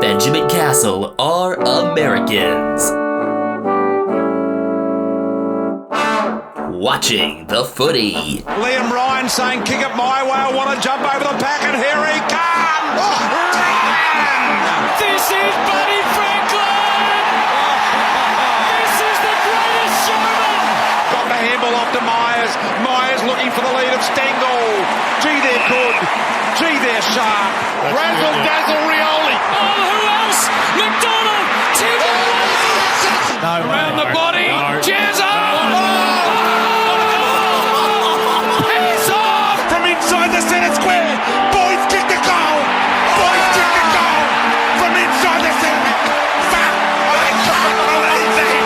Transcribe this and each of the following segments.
Benjamin Castle are Americans. Watching the footy. Liam Ryan saying, kick it my way, I want to jump over the pack, and here he comes! Ryan! This is Buddy Franklin! This is the greatest showman! Got the handball off to Myers. Myers looking for the lead of Stengel. Gee, they're good. Gee, they're sharp. Razzle dazzle Rioli. Oh, who else? McDonald! Around the body. Jazz up! He's off! From inside the centre square. Boys kick the goal. Boys kick the goal. From inside the centre. Fuck! I can't believe it.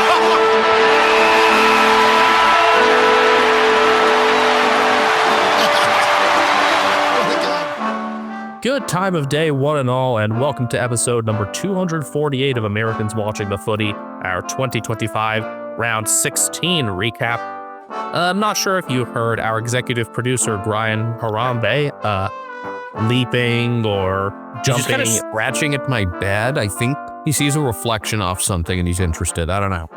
Good time of day, one and all, and welcome to episode number 248 of Americans Watching the Footy, our 2025 Round 16 recap. I'm not sure if you heard our executive producer, Brian Harambe, leaping or jumping. He's kind of scratching at my bed. I think he sees a reflection off something and he's interested. I don't know.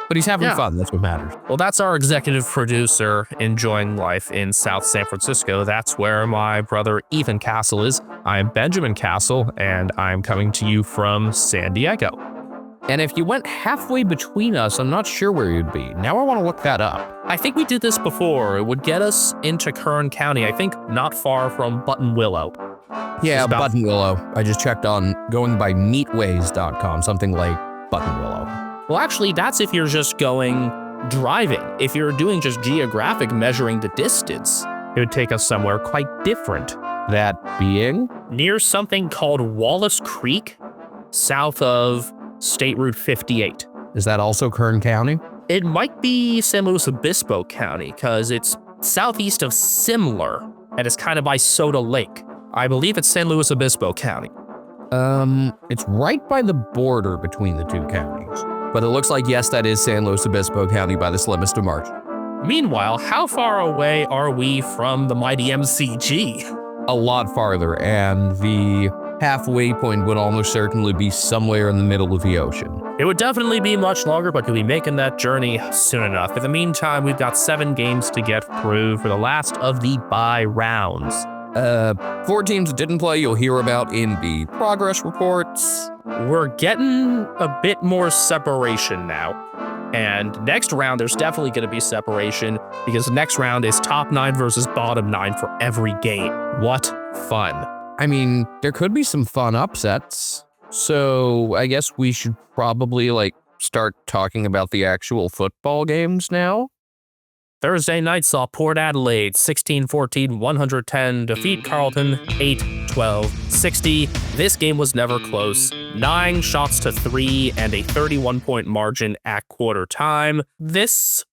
But he's having fun. That's what matters. Well, that's our executive producer enjoying life in South San Francisco. That's where my brother Ethan Castle is. I'm Benjamin Castle, and I'm coming to you from San Diego. And if you went halfway between us, I'm not sure where you'd be. Now I want to look that up. I think we did this before. It would get us into Kern County, I think not far from Buttonwillow. Yeah, about- Buttonwillow. I just checked on going by meatways.com, something like Buttonwillow. Well, actually, that's if you're just going driving. If you're doing just geographic measuring the distance, it would take us somewhere quite different. That being? Near something called Wallace Creek, south of State Route 58. Is that also Kern County? It might be San Luis Obispo County, because it's southeast of Simler, and it's kind of by Soda Lake. I believe it's San Luis Obispo County. It's right by the border between the two counties. But it looks like, yes, that is San Luis Obispo County by the slimmest of margin. Meanwhile, how far away are we from the mighty MCG? A lot farther, and the halfway point would almost certainly be somewhere in the middle of the ocean. It would definitely be much longer, but you'll be making that journey soon enough. In the meantime, we've got 7 games to get through for the last of the bye rounds. 4 teams that didn't play you'll hear about in the progress reports. We're getting a bit more separation now. And next round, there's definitely going to be separation because the next round is top 9 versus bottom 9 for every game. What fun. I mean, there could be some fun upsets. So I guess we should probably start talking about the actual football games now. Thursday night saw Port Adelaide 16-14, 110 defeat Carlton 8-12, 60. This game was never close. 9 shots to 3 and a 31-point margin at quarter time. This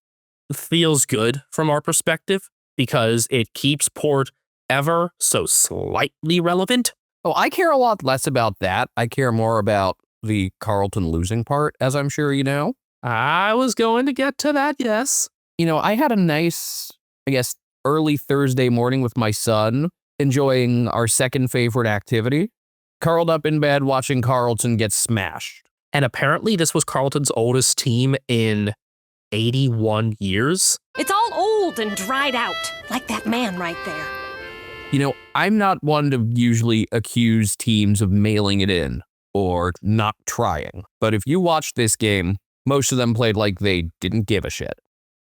feels good from our perspective because it keeps Port ever so slightly relevant. Oh, I care a lot less about that. I care more about the Carlton losing part, as I'm sure you know. I was going to get to that, yes. You know, I had a nice, early Thursday morning with my son, enjoying our second favorite activity, curled up in bed watching Carlton get smashed. And apparently this was Carlton's oldest team in 81 years. It's all old and dried out, like that man right there. You know, I'm not one to usually accuse teams of mailing it in or not trying. But if you watch this game, most of them played like they didn't give a shit.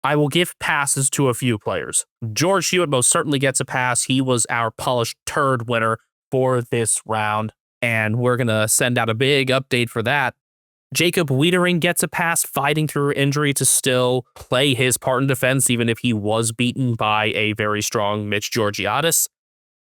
I will give passes to a few players. George Hewitt most certainly gets a pass. He was our polished turd winner for this round, and we're going to send out a big update for that. Jacob Wiedering gets a pass, fighting through injury to still play his part in defense, even if he was beaten by a very strong Mitch Georgiadis.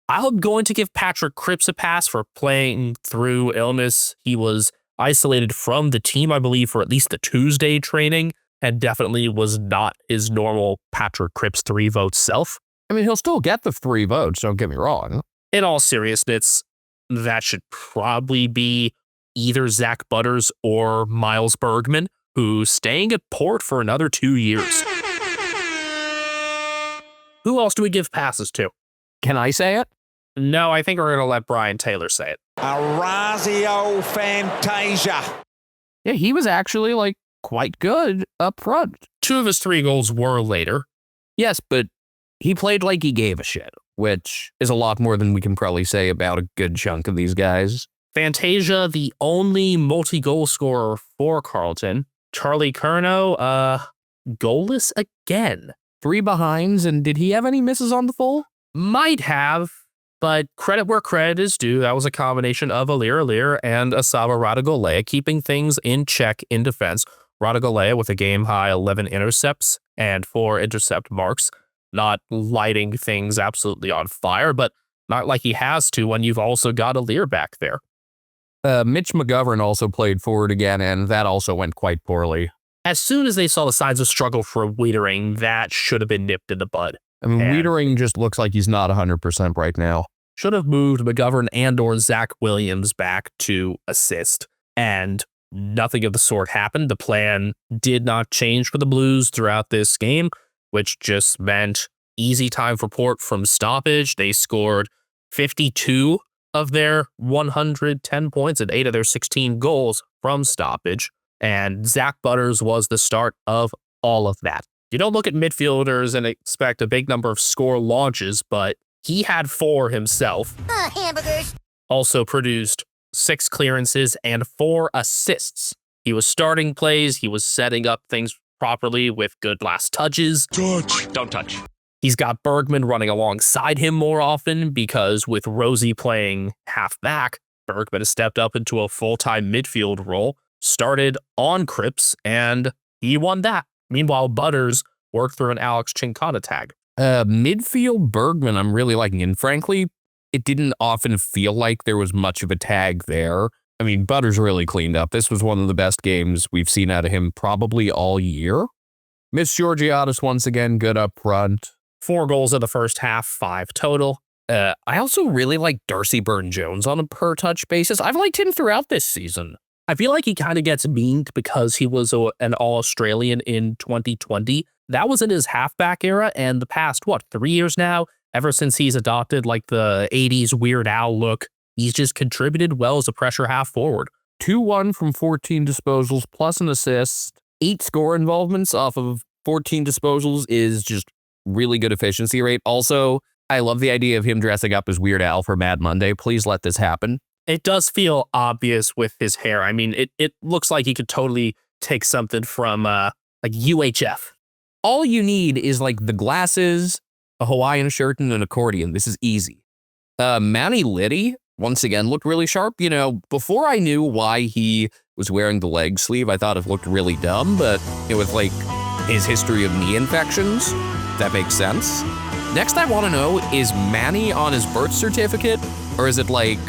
I'm going to give Patrick Cripps a pass for playing through illness. He was isolated from the team, I believe, for at least the Tuesday training, and definitely was not his normal Patrick Cripps 3-vote self. I mean, he'll still get the 3 votes, don't get me wrong. In all seriousness, that should probably be either Zach Butters or Miles Bergman, who's staying at Port for another 2 years. Who else do we give passes to? Can I say it? No, I think we're going to let Brian Taylor say it. Orazio Fantasia. Yeah, he was actually like quite good up front. 2 of his 3 goals were later. Yes, but he played like he gave a shit, which is a lot more than we can probably say about a good chunk of these guys. Fantasia, the only multi-goal scorer for Carlton. Charlie Curnow, goalless again. 3 behinds, and did he have any misses on the full? Might have, but credit where credit is due. That was a combination of Alir and Asaba Radagolea keeping things in check in defense. Radagolea with a game-high 11 intercepts and 4 intercept marks. Not lighting things absolutely on fire, but not like he has to when you've also got Alir back there. Mitch McGovern also played forward again, and that also went quite poorly. As soon as they saw the signs of struggle for Wiedering, that should have been nipped in the bud. I mean, Wiedering just looks like he's not 100% right now. Should have moved McGovern and or Zach Williams back to assist, and nothing of the sort happened. The plan did not change for the Blues throughout this game, which just meant easy time for Port from stoppage. They scored 52 of their 110 points and 8 of their 16 goals from stoppage. And Zach Butters was the start of all of that. You don't look at midfielders and expect a big number of score launches, but he had 4 himself. Hamburgers. Also produced 6 clearances and 4 assists. He was starting plays. He was setting up things properly with good last touches. Don't touch. He's got Bergman running alongside him more often because with Rosie playing half back, Bergman has stepped up into a full-time midfield role, started on Cripps, and he won that. Meanwhile, Butters worked through an Alex Chincana tag. Midfield Bergman, I'm really liking. And frankly, it didn't often feel like there was much of a tag there. I mean, Butters really cleaned up. This was one of the best games we've seen out of him probably all year. Miss Georgiadis once again, good up front. 4 goals in the first half, 5 total. I also really like Darcy Byrne-Jones on a per-touch basis. I've liked him throughout this season. I feel like he kind of gets memed because he was an All-Australian in 2020. That was in his halfback era, and the past, 3 years now, ever since he's adopted like the 80s Weird Al look, he's just contributed well as a pressure half forward. 2-1 from 14 disposals plus an assist. 8 score involvements off of 14 disposals is just really good efficiency rate. Also, I love the idea of him dressing up as Weird Al for Mad Monday. Please let this happen. It does feel obvious with his hair. I mean, it looks like he could totally take something from like UHF. All you need is like the glasses, a Hawaiian shirt, and an accordion. This is easy. Manny Liddy, once again, looked really sharp. You know, before I knew why he was wearing the leg sleeve, I thought it looked really dumb, but with like his history of knee infections, that makes sense. Next, I want to know, is Manny on his birth certificate, or is it like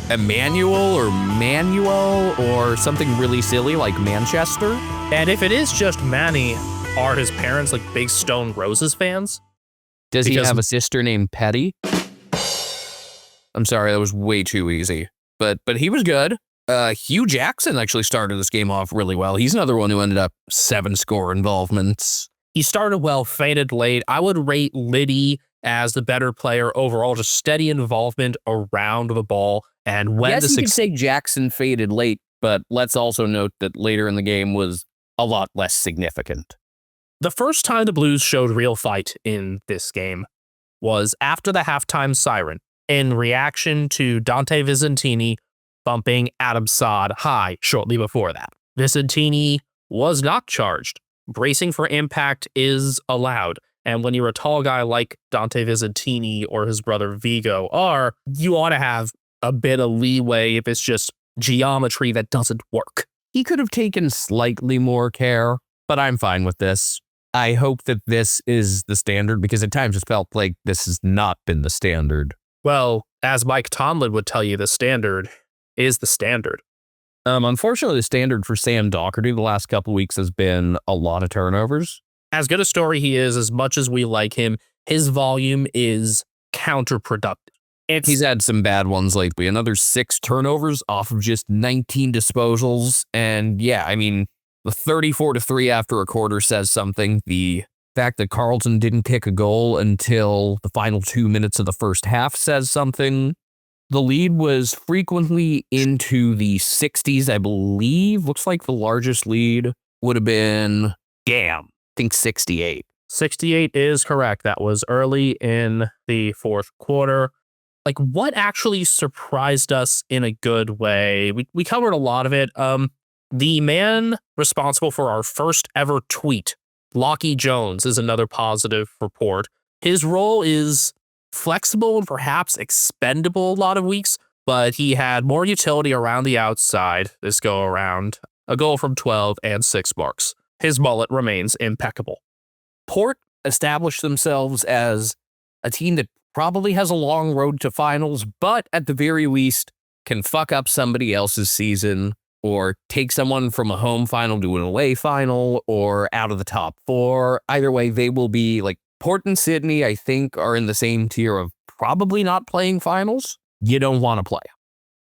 Emmanuel or Manuel or something really silly like Manchester? And if it is just Manny, are his parents like big Stone Roses fans? Does he have a sister named Petty? I'm sorry, that was way too easy. But he was good. Hugh Jackson actually started this game off really well. He's another one who ended up 7 score involvements. He started well, faded late. I would rate Liddy as the better player overall, just steady involvement around the ball. And when yes, you could say Jackson faded late, but let's also note that later in the game was a lot less significant. The first time the Blues showed real fight in this game was after the halftime siren, in reaction to Dante Vicentini bumping Adam Saad high shortly before that. Vicentini was not charged. Bracing for impact is allowed. And when you're a tall guy like Dante Vicentini or his brother Vigo are, you ought to have a bit of leeway if it's just geometry that doesn't work. He could have taken slightly more care, but I'm fine with this. I hope that this is the standard because at times it felt like this has not been the standard. Well, as Mike Tomlin would tell you, the standard is the standard. Unfortunately, the standard for Sam Doherty the last couple weeks has been a lot of turnovers. As good a story he is, as much as we like him, his volume is counterproductive. He's had some bad ones lately. Another 6 turnovers off of just 19 disposals. And yeah, I mean, the 34-3 after a quarter says something. The fact that Carlton didn't kick a goal until the final 2 minutes of the first half says something. The lead was frequently into the 60s, I believe. Looks like the largest lead would have been, I think 68. 68 is correct. That was early in the fourth quarter. Like, what actually surprised us in a good way? We covered a lot of it. The man responsible for our first ever tweet, Lockie Jones, is another positive report. His role is flexible and perhaps expendable a lot of weeks, but he had more utility around the outside this go around. A goal from 12 and 6 marks. His mullet remains impeccable. Port established themselves as a team that probably has a long road to finals, but at the very least can fuck up somebody else's season or take someone from a home final to an away final or out of the top 4. Either way, they will be like Port and Sydney, I think, are in the same tier of probably not playing finals. You don't want to play.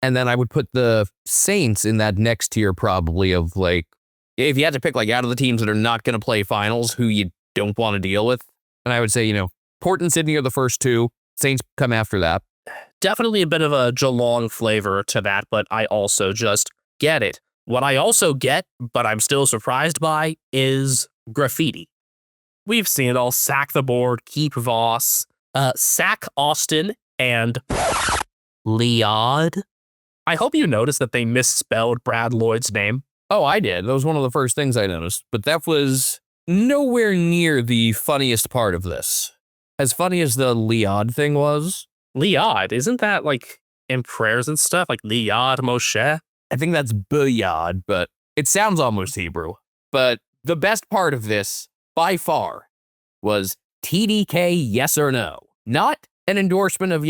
And then I would put the Saints in that next tier probably of like, if you had to pick like out of the teams that are not going to play finals, who you don't want to deal with. And I would say, Port and Sydney are the first 2. Saints come after that. Definitely a bit of a Geelong flavor to that, but I also just get it. What I also get, but I'm still surprised by, is Graffiti. We've seen it all. Sack the board, keep Voss, sack Austin, and Liad. I hope you noticed that they misspelled Brad Lloyd's name. Oh, I did. That was one of the first things I noticed. But that was nowhere near the funniest part of this. As funny as the Liad thing was. Liad, isn't that like in prayers and stuff? Like Liad Moshe? I think that's Buyad, but it sounds almost Hebrew. But the best part of this, by far, was TDK yes or no. Not an endorsement of,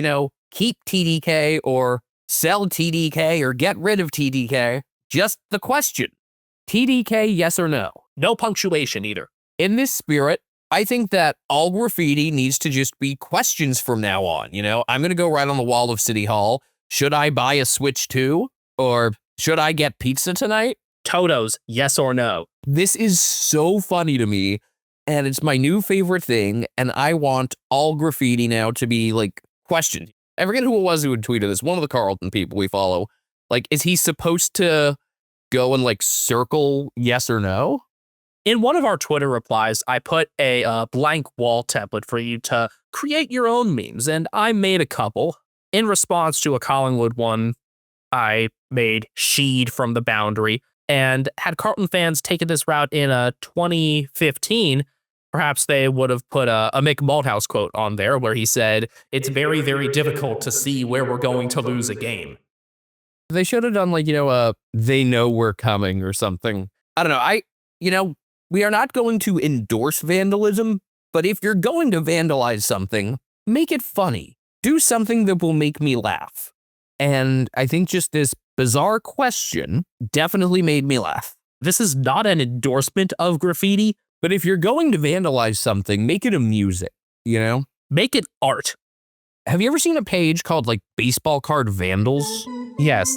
keep TDK or sell TDK or get rid of TDK. Just the question. TDK yes or no. No punctuation either. In this spirit, I think that all Graffiti needs to just be questions from now on. I'm going to go right on the wall of City Hall. Should I buy a Switch 2? Or should I get pizza tonight? Toto's, yes or no. This is so funny to me, and it's my new favorite thing, and I want all Graffiti now to be, like, questioned. I forget who it was who had tweeted this. One of the Carlton people we follow. Like, is he supposed to go and, like, circle yes or no? In one of our Twitter replies, I put a blank wall template for you to create your own memes, and I made a couple. In response to a Collingwood one, I made Sheed from the boundary, and had Carlton fans taken this route in 2015, perhaps they would have put a Mick Malthouse quote on there where he said, "It's very, very difficult to see where we're going to lose a game." They should have done like, they know we're coming or something. I don't know. We are not going to endorse vandalism, but if you're going to vandalize something, make it funny. Do something that will make me laugh. And I think just this bizarre question definitely made me laugh. This is not an endorsement of Graffiti, but if you're going to vandalize something, make it amusing, Make it art. Have you ever seen a page called like Baseball Card Vandals? Yes.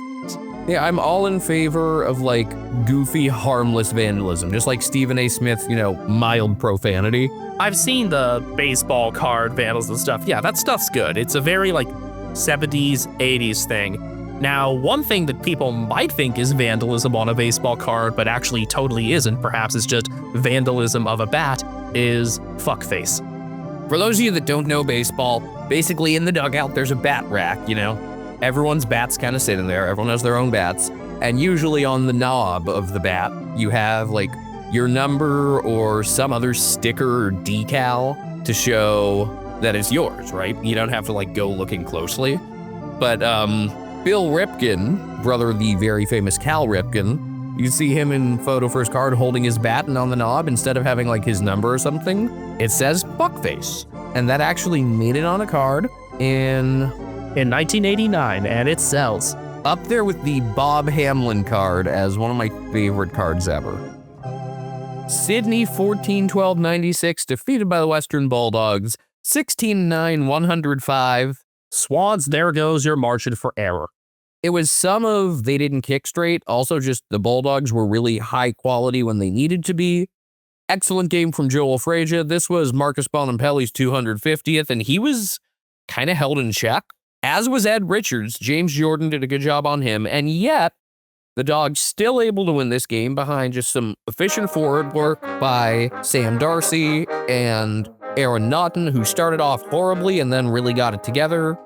Yeah, I'm all in favor of like goofy, harmless vandalism, just like Stephen A. Smith, mild profanity. I've seen the baseball card vandals and stuff. Yeah, that stuff's good. It's a very like 70s, 80s thing. Now, one thing that people might think is vandalism on a baseball card, but actually totally isn't, perhaps it's just vandalism of a bat, is fuckface. For those of you that don't know baseball, basically in the dugout, there's a bat rack, Everyone's bats kind of sitting there. Everyone has their own bats. And usually on the knob of the bat, you have like your number or some other sticker or decal to show that it's yours, right? You don't have to like go looking closely. But Bill Ripken, brother of the very famous Cal Ripken, you see him in photo first card holding his bat, and on the knob, instead of having like his number or something, it says fuckface. And that actually made it on a card in 1989, and it sells. Up there with the Bob Hamlin card as one of my favorite cards ever. Sydney 14-12-96, defeated by the Western Bulldogs, 16-9, 105. Swans, there goes your margin for error. It was some of they didn't kick straight, also just the Bulldogs were really high quality when they needed to be. Excellent game from Joel Frazier. This was Marcus Bonampelli's 250th, and he was kind of held in check. as was Ed Richards. James Jordan did a good job on him, and yet the Dogs still able to win this game behind just some efficient forward work by Sam Darcy and Aaron Naughton, who started off horribly and then really got it together.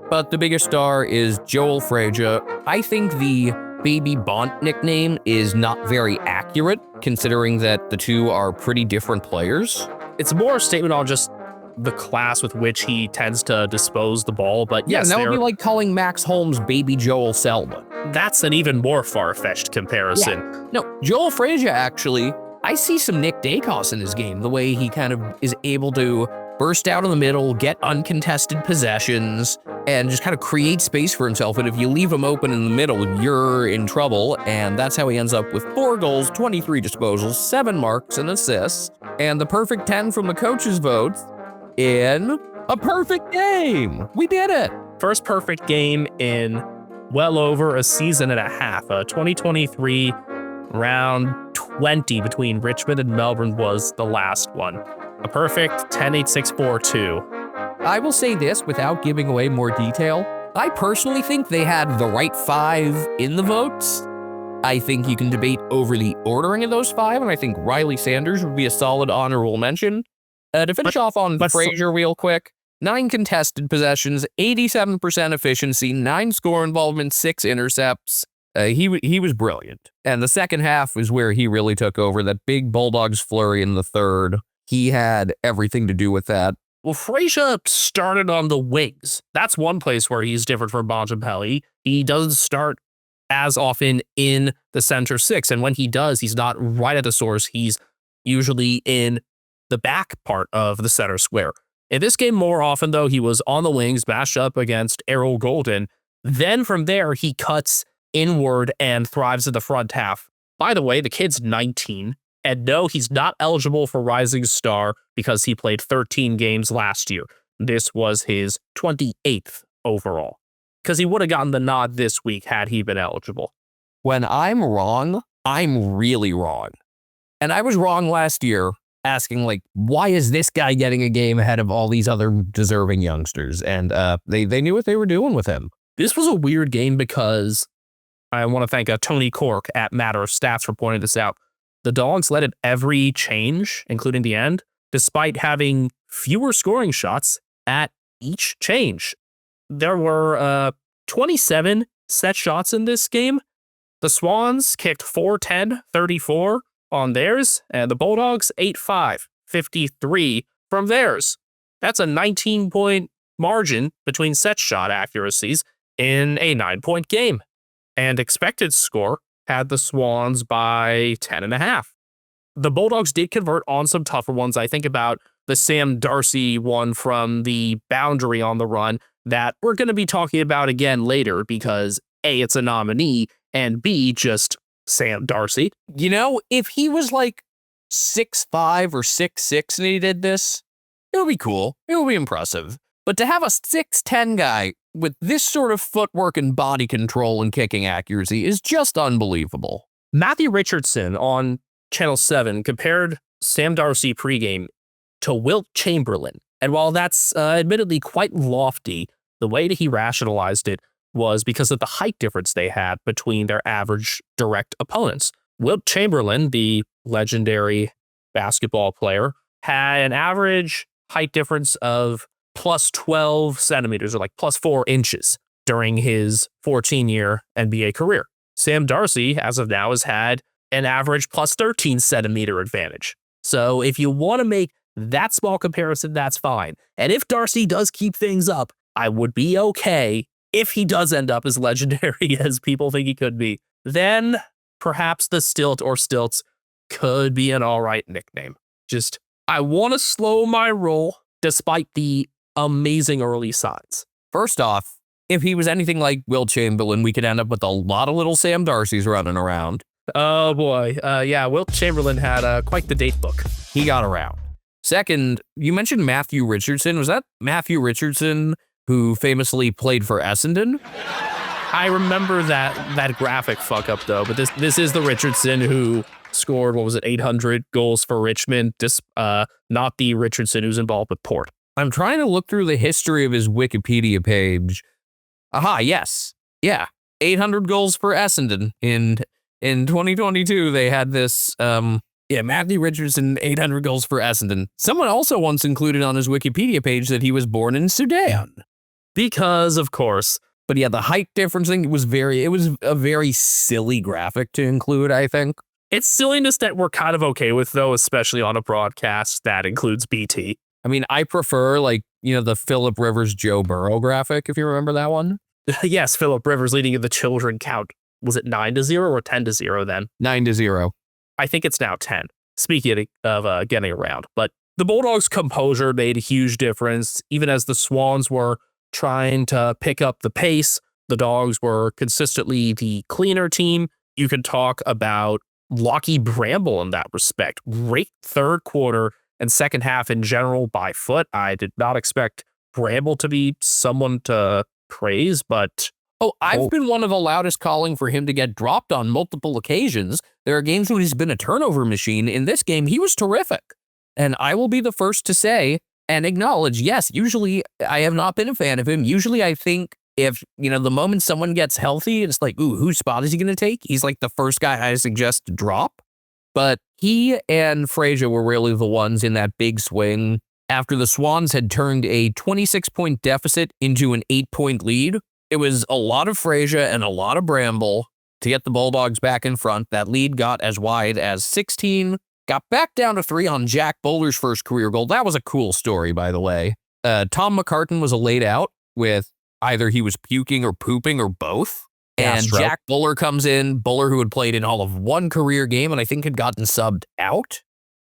But the biggest star is Joel Frazier. I think the Baby Bont nickname is not very accurate, considering that the two are pretty different players. It's more a statement on just the class with which he tends to dispose the ball, but yes, that would be like calling Max Holmes Baby Joel Selma. That's an even more far-fetched comparison. Yeah. No, Joel Frazier, actually, I see some Nick Dacos in his game, the way he kind of is able to burst out in the middle, get uncontested possessions, and just kind of create space for himself. And if you leave him open in the middle, you're in trouble. And that's how he ends up with 4 goals, 23 disposals, 7 marks and assists, and the perfect 10 from the coaches' votes in a perfect game. We did it. First perfect game in well over a season and a half. 2023 round 20 between Richmond and Melbourne was the last one. A perfect 10-8-6-4-2. I will say this without giving away more detail. I personally think they had the right 5 in the votes. I think you can debate over the ordering of those 5, and I think Riley Sanders would be a solid honorable mention. To finish off on Frazier real quick, 9 contested possessions, 87% efficiency, 9 score involvement, 6 intercepts. He was brilliant. And the second half was where he really took over. That big Bulldogs flurry in the third, he had everything to do with that. Well, Frazier started on the wings. That's one place where he's different from Bontempelli. He doesn't start as often in the center 6, and when he does, he's not right at the source. He's usually in the back part of the center square. In this game, more often, though, he was on the wings, bashed up against Errol Golden. Then from there, he cuts inward and thrives in the front half. By the way, the kid's 19, and no, he's not eligible for Rising Star because he played 13 games last year. This was his 28th overall, because he would have gotten the nod this week had he been eligible. When I'm wrong, I'm really wrong. And I was wrong last year, asking, like, why is this guy getting a game ahead of all these other deserving youngsters? And they knew what they were doing with him. This was a weird game because I want to thank Tony Cork at Matter of Stats for pointing this out. The Dogs led at every change, including the end, despite having fewer scoring shots at each change. There were 27 set shots in this game. The Swans kicked 4-10-34 on theirs, and the Bulldogs 8-5-53 from theirs. That's a 19-point margin between set shot accuracies in a 9-point game. And expected score had the Swans by 10.5. The Bulldogs did convert on some tougher ones. I think about the Sam Darcy one from the boundary on the run that we're going to be talking about again later because A, it's a nominee, and B, just Sam Darcy. You know, if he was like 6'5" or 6'6" and he did this, it would be cool. It would be impressive. But to have a 6'10" guy with this sort of footwork and body control and kicking accuracy is just unbelievable. Matthew Richardson on Channel 7 compared Sam Darcy pregame to Wilt Chamberlain. And while that's admittedly quite lofty, the way that he rationalized it was because of the height difference they had between their average direct opponents. Wilt Chamberlain, the legendary basketball player, had an average height difference of plus 12 centimeters or like plus 4 inches during his 14-year NBA career. Sam Darcy, as of now, has had an average plus 13 centimeter advantage. So if you want to make that small comparison, that's fine. And if Darcy does keep things up, I would be okay if he does end up as legendary as people think he could be. Then perhaps the Stilt or Stilts could be an all right nickname. Just, I want to slow my roll despite the amazing early signs. First off, if he was anything like Wilt Chamberlain, we could end up with a lot of little Sam Darcys running around. Oh boy. Yeah, Wilt Chamberlain had quite the date book. He got around. Second, you mentioned Matthew Richardson. Was that Matthew Richardson who famously played for Essendon? I remember that graphic fuck up though, but this is the Richardson who scored, 800 goals for Richmond, not the Richardson who's involved with Port. I'm trying to look through the history of his Wikipedia page, Aha, yes. Yeah. 800 goals for Essendon. In 2022, they had this, Matthew Richardson, 800 goals for Essendon. Someone also once included on his Wikipedia page that he was born in Sudan. Because, of course. But yeah, the height difference thing was a very silly graphic to include, I think. It's silliness that we're kind of okay with, though, especially on a broadcast that includes BT. I mean, I prefer, the Phillip Rivers Joe Burrow graphic, if you remember that one. Yes, Phillip Rivers leading in the children count. Was it 9-0 or 10-0 then? 9-0. I think it's now 10. Speaking of getting around. But the Bulldogs' composure made a huge difference. Even as the Swans were trying to pick up the pace, the Dogs were consistently the cleaner team. You can talk about Lockie Bramble in that respect. Great third quarter and second half in general by Foot. I did not expect Bramble to be someone to praise, but... I've been one of the loudest calling for him to get dropped on multiple occasions. There are games when he's been a turnover machine. In this game, he was terrific. And I will be the first to say and acknowledge, yes, usually I have not been a fan of him. Usually I think if, the moment someone gets healthy, it's like, ooh, whose spot is he going to take? He's like the first guy I suggest to drop. But he and Frazier were really the ones in that big swing after the Swans had turned a 26-point deficit into an 8-point lead. It was a lot of Frazier and a lot of Bramble to get the Bulldogs back in front. That lead got as wide as 16, got back down to 3 on Jack Bowler's first career goal. That was a cool story, by the way. Tom McCartan was laid out with either he was puking or pooping or both. And Jack Bowler comes in, Bowler who had played in all of one career game and I think had gotten subbed out,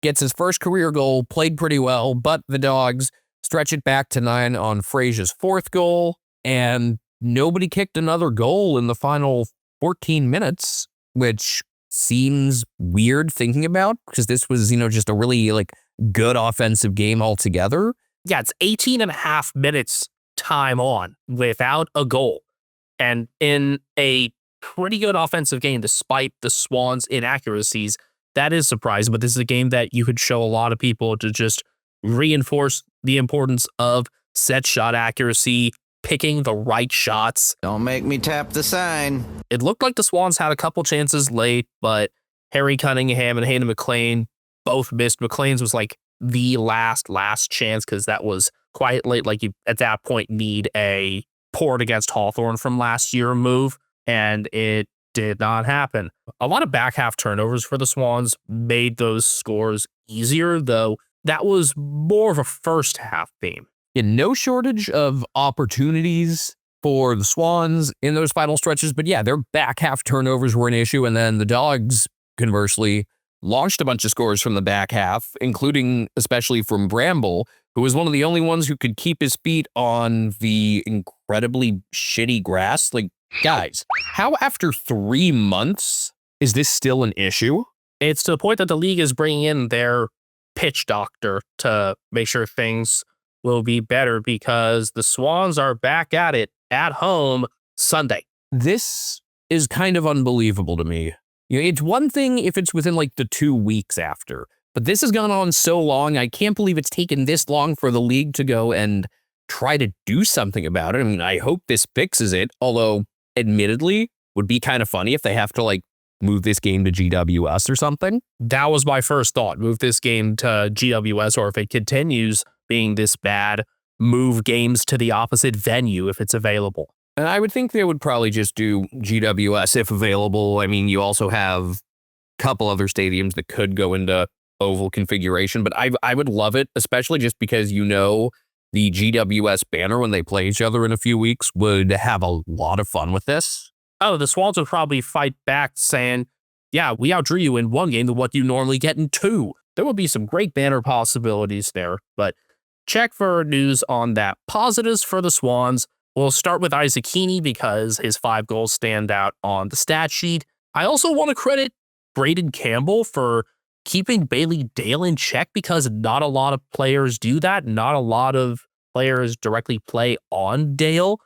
gets his first career goal, played pretty well, but the Dogs stretch it back to 9 on Frazier's fourth goal, and nobody kicked another goal in the final 14 minutes, which seems weird thinking about because this was, just a really good offensive game altogether. Yeah, it's 18 and a half minutes time on without a goal. And in a pretty good offensive game, despite the Swans' inaccuracies, that is surprising. But this is a game that you could show a lot of people to just reinforce the importance of set shot accuracy, picking the right shots. Don't make me tap the sign. It looked like the Swans had a couple chances late, but Harry Cunningham and Hayden McLean both missed. McLean's was the last chance because that was quite late. You, at that point, need a Port against Hawthorn from last year move, and it did not happen. A lot of back half turnovers for the Swans made those scores easier, though that was more of a first half theme. No shortage of opportunities for the Swans in those final stretches, but yeah, their back half turnovers were an issue, and then the Dogs, conversely, launched a bunch of scores from the back half, including especially from Bramble, who was one of the only ones who could keep his feet on the incredibly shitty grass. Guys, how after 3 months is this still an issue? It's to the point that the league is bringing in their pitch doctor to make sure things will be better because the Swans are back at it at home Sunday. This is kind of unbelievable to me. It's one thing if it's within the 2 weeks after, but this has gone on so long. I can't believe it's taken this long for the league to go and try to do something about it. I mean, I hope this fixes it, although admittedly would be kind of funny if they have to move this game to GWS or something. That was my first thought. Move this game to GWS, or if it continues being this bad, move games to the opposite venue if it's available. And I would think they would probably just do GWS if available. I mean, you also have a couple other stadiums that could go into oval configuration, but I would love it, especially just because the GWS banner when they play each other in a few weeks would have a lot of fun with this. Oh, the Swans would probably fight back saying, yeah, we outdrew you in one game than what you normally get in 2. There would be some great banner possibilities there, but check for news on that. Positives for the Swans. We'll start with Isaac Heaney because his 5 goals stand out on the stat sheet. I also want to credit Braden Campbell for keeping Bailey Dale in check because not a lot of players do that. Not a lot of players directly play on Dale.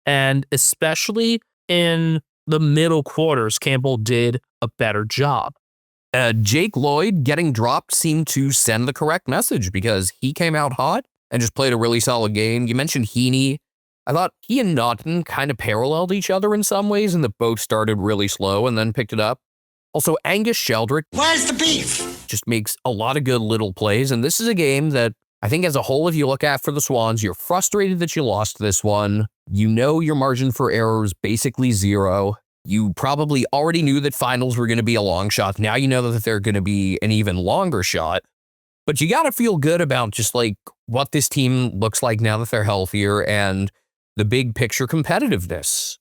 And especially in the middle quarters, Campbell did a better job. Jake Lloyd getting dropped seemed to send the correct message because he came out hot and just played a really solid game. You mentioned Heaney. I thought he and Naughton kind of paralleled each other in some ways, and that both started really slow and then picked it up. Also, Angus Sheldrick. Where's the beef? Just makes a lot of good little plays, and this is a game that I think as a whole, if you look at for the Swans, you're frustrated that you lost this one. You know your margin for error is basically 0. You probably already knew that finals were going to be a long shot. Now you know that they're going to be an even longer shot. But you got to feel good about just like what this team looks like now that they're healthier and the big picture competitiveness.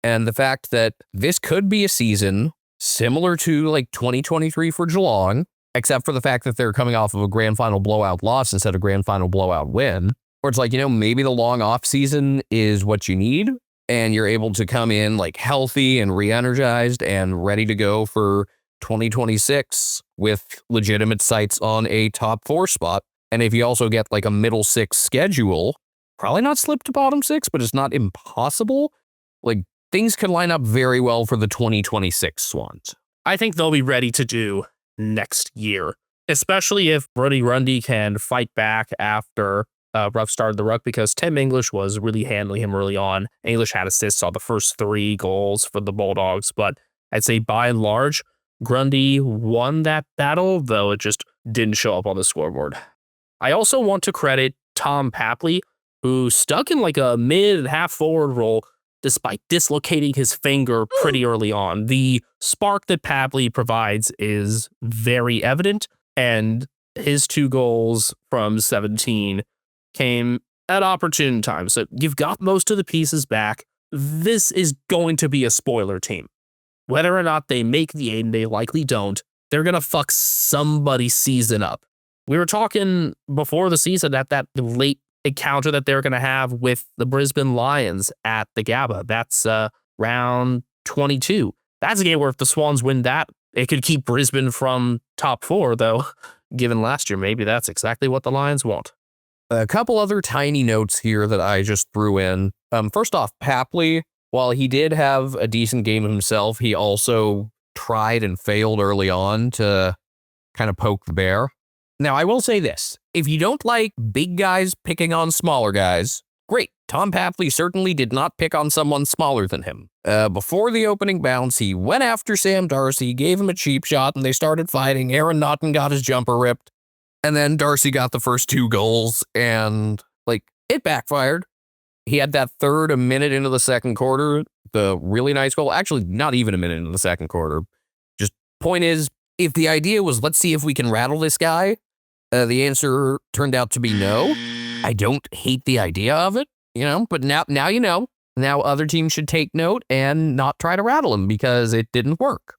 And the fact that this could be a season similar to like 2023 for Geelong, except for the fact that they're coming off of a grand final blowout loss instead of grand final blowout win. Where it's like, maybe the long off season is what you need and you're able to come in like healthy and re-energized and ready to go for 2026 with legitimate sights on a top 4 spot. And if you also get like a middle 6 schedule, probably not slip to bottom 6, but it's not impossible. Like things could line up very well for the 2026 Swans. I think they'll be ready to do next year, especially if Brody Grundy can fight back after a rough start of the ruck, because Tim English was really handling him early on. English had assists on the first 3 goals for the Bulldogs, but I'd say by and large, Grundy won that battle, though it just didn't show up on the scoreboard. I also want to credit Tom Papley, who stuck in like a mid and half forward role despite dislocating his finger pretty early on. The spark that Papley provides is very evident, and his 2 goals from 17 came at opportune times. So you've got most of the pieces back. This is going to be a spoiler team. Whether or not they make the 8, and they likely don't, they're going to fuck somebody's season up. We were talking before the season at that late encounter that they're going to have with the Brisbane Lions at the Gabba. That's round 22. That's a game where if the Swans win that, it could keep Brisbane from top 4, though, given last year, maybe that's exactly what the Lions want. A couple other tiny notes here that I just threw in. First off, Papley, while he did have a decent game himself, he also tried and failed early on to kind of poke the bear. Now, I will say this. If you don't like big guys picking on smaller guys, great. Tom Papley certainly did not pick on someone smaller than him. Before the opening bounce, he went after Sam Darcy, gave him a cheap shot, and they started fighting. Aaron Naughton got his jumper ripped. And then Darcy got the first 2 goals, and, it backfired. He had that third a minute into the second quarter, the really nice goal. Actually, not even a minute into the second quarter. Just point is, if the idea was, let's see if we can rattle this guy, the answer turned out to be no. I don't hate the idea of it, but now you know. Now other teams should take note and not try to rattle him because it didn't work.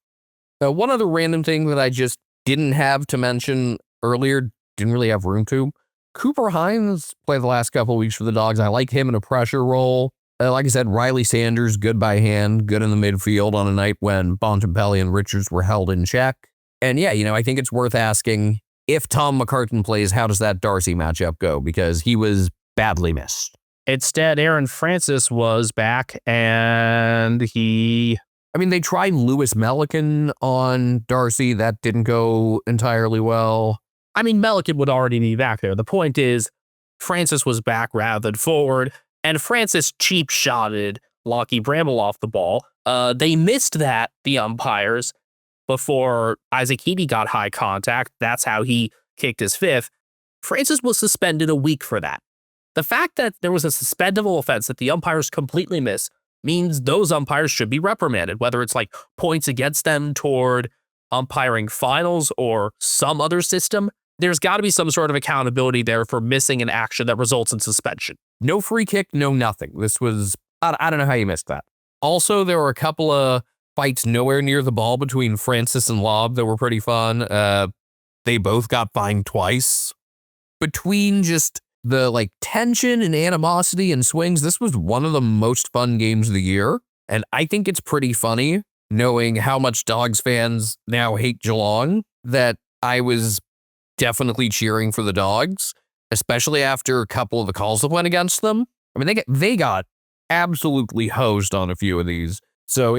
One other random thing that I just didn't have to mention earlier, didn't really have room to. Cooper Hines played the last couple of weeks for the Dogs. I like him in a pressure role. Like I said, Riley Sanders, good by hand, good in the midfield on a night when Bontempelli and Richards were held in check. And yeah, I think it's worth asking, if Tom McCartan plays, how does that Darcy matchup go? Because he was badly missed. Instead, Aaron Francis was back, and they tried Lewis Melican on Darcy. That didn't go entirely well. Melican would already be back there. The point is, Francis was back rather than forward, and Francis cheap-shotted Lockie Bramble off the ball. They missed that, the umpires, before Isaac Heaney got high contact. That's how he kicked his 5th. Francis was suspended a week for that. The fact that there was a suspendable offense that the umpires completely missed means those umpires should be reprimanded, whether it's points against them toward umpiring finals or some other system. There's got to be some sort of accountability there for missing an action that results in suspension. No free kick, no nothing. This was, I don't know how you missed that. Also, there were a couple of fights nowhere near the ball between Francis and Lobb that were pretty fun. They both got fined twice. Between just the tension and animosity and swings, this was one of the most fun games of the year. And I think it's pretty funny knowing how much Dogs fans now hate Geelong that I was definitely cheering for the Dogs, especially after a couple of the calls that went against them. They got absolutely hosed on a few of these. So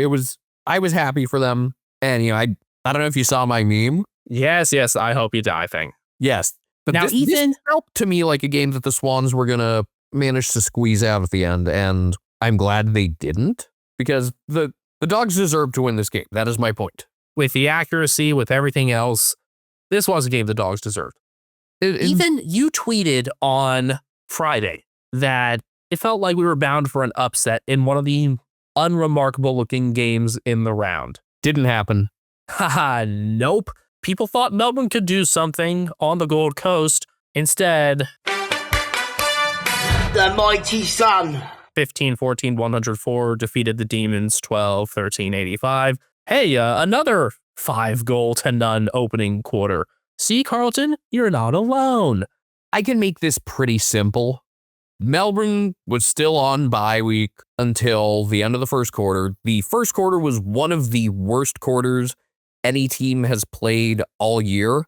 I was happy for them. And, I don't know if you saw my meme. Yes, I hope you die thing. Yes. But now, this felt to me like a game that the Swans were going to managed to squeeze out at the end, and I'm glad they didn't, because the Dogs deserve to win this game. That is my point. With the accuracy, with everything else, this was a game the Dogs deserved. Even you tweeted on Friday that it felt like we were bound for an upset in one of the unremarkable looking games in the round. Didn't happen. Haha, nope. People thought Melbourne could do something on the Gold Coast. Instead, the mighty Sun. 15-14, 104 defeated the Demons 12-13, 85. Hey, another 5-goal-to-none opening quarter. See, Carlton, you're not alone. I can make this pretty simple. Melbourne was still on bye week until the end of the first quarter. The first quarter was one of the worst quarters any team has played all year.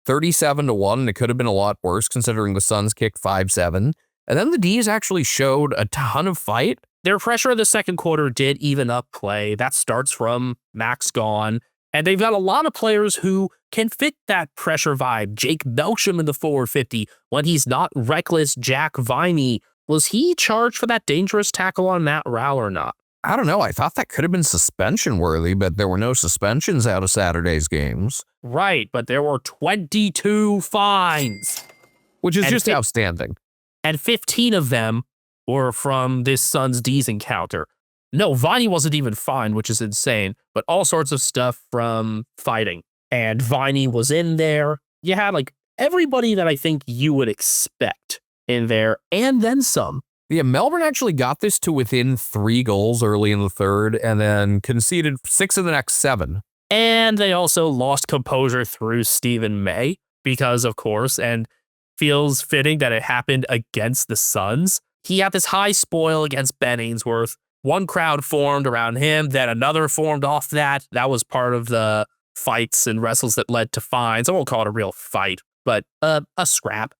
37-1, and it could have been a lot worse considering the Suns kicked 5-7. And then the D's actually showed a ton of fight. Their pressure in the second quarter did even up play. That starts from Max gone. And they've got a lot of players who can fit that pressure vibe. Jake Belsham in the forward 50 when he's not reckless Jack Viney. Was he charged for that dangerous tackle on Matt Rowell or not? I don't know. I thought that could have been suspension worthy, but there were no suspensions out of Saturday's games. Right, but there were 22 fines. Which is just outstanding. And 15 of them were from this Suns D's encounter. No, Viney wasn't even fined, which is insane, but all sorts of stuff from fighting. And Viney was in there. You had like everybody that I think you would expect in there, and then some. Yeah, Melbourne actually got this to within 3 goals early in the third, and then conceded 6 of the next 7. And they also lost composure through Stephen May, because of course, and feels fitting that it happened against the Suns. He had this high spoil against Ben Ainsworth. One crowd formed around him, then another formed off that. That was part of the fights and wrestles that led to fines. I won't call it a real fight, but a scrap.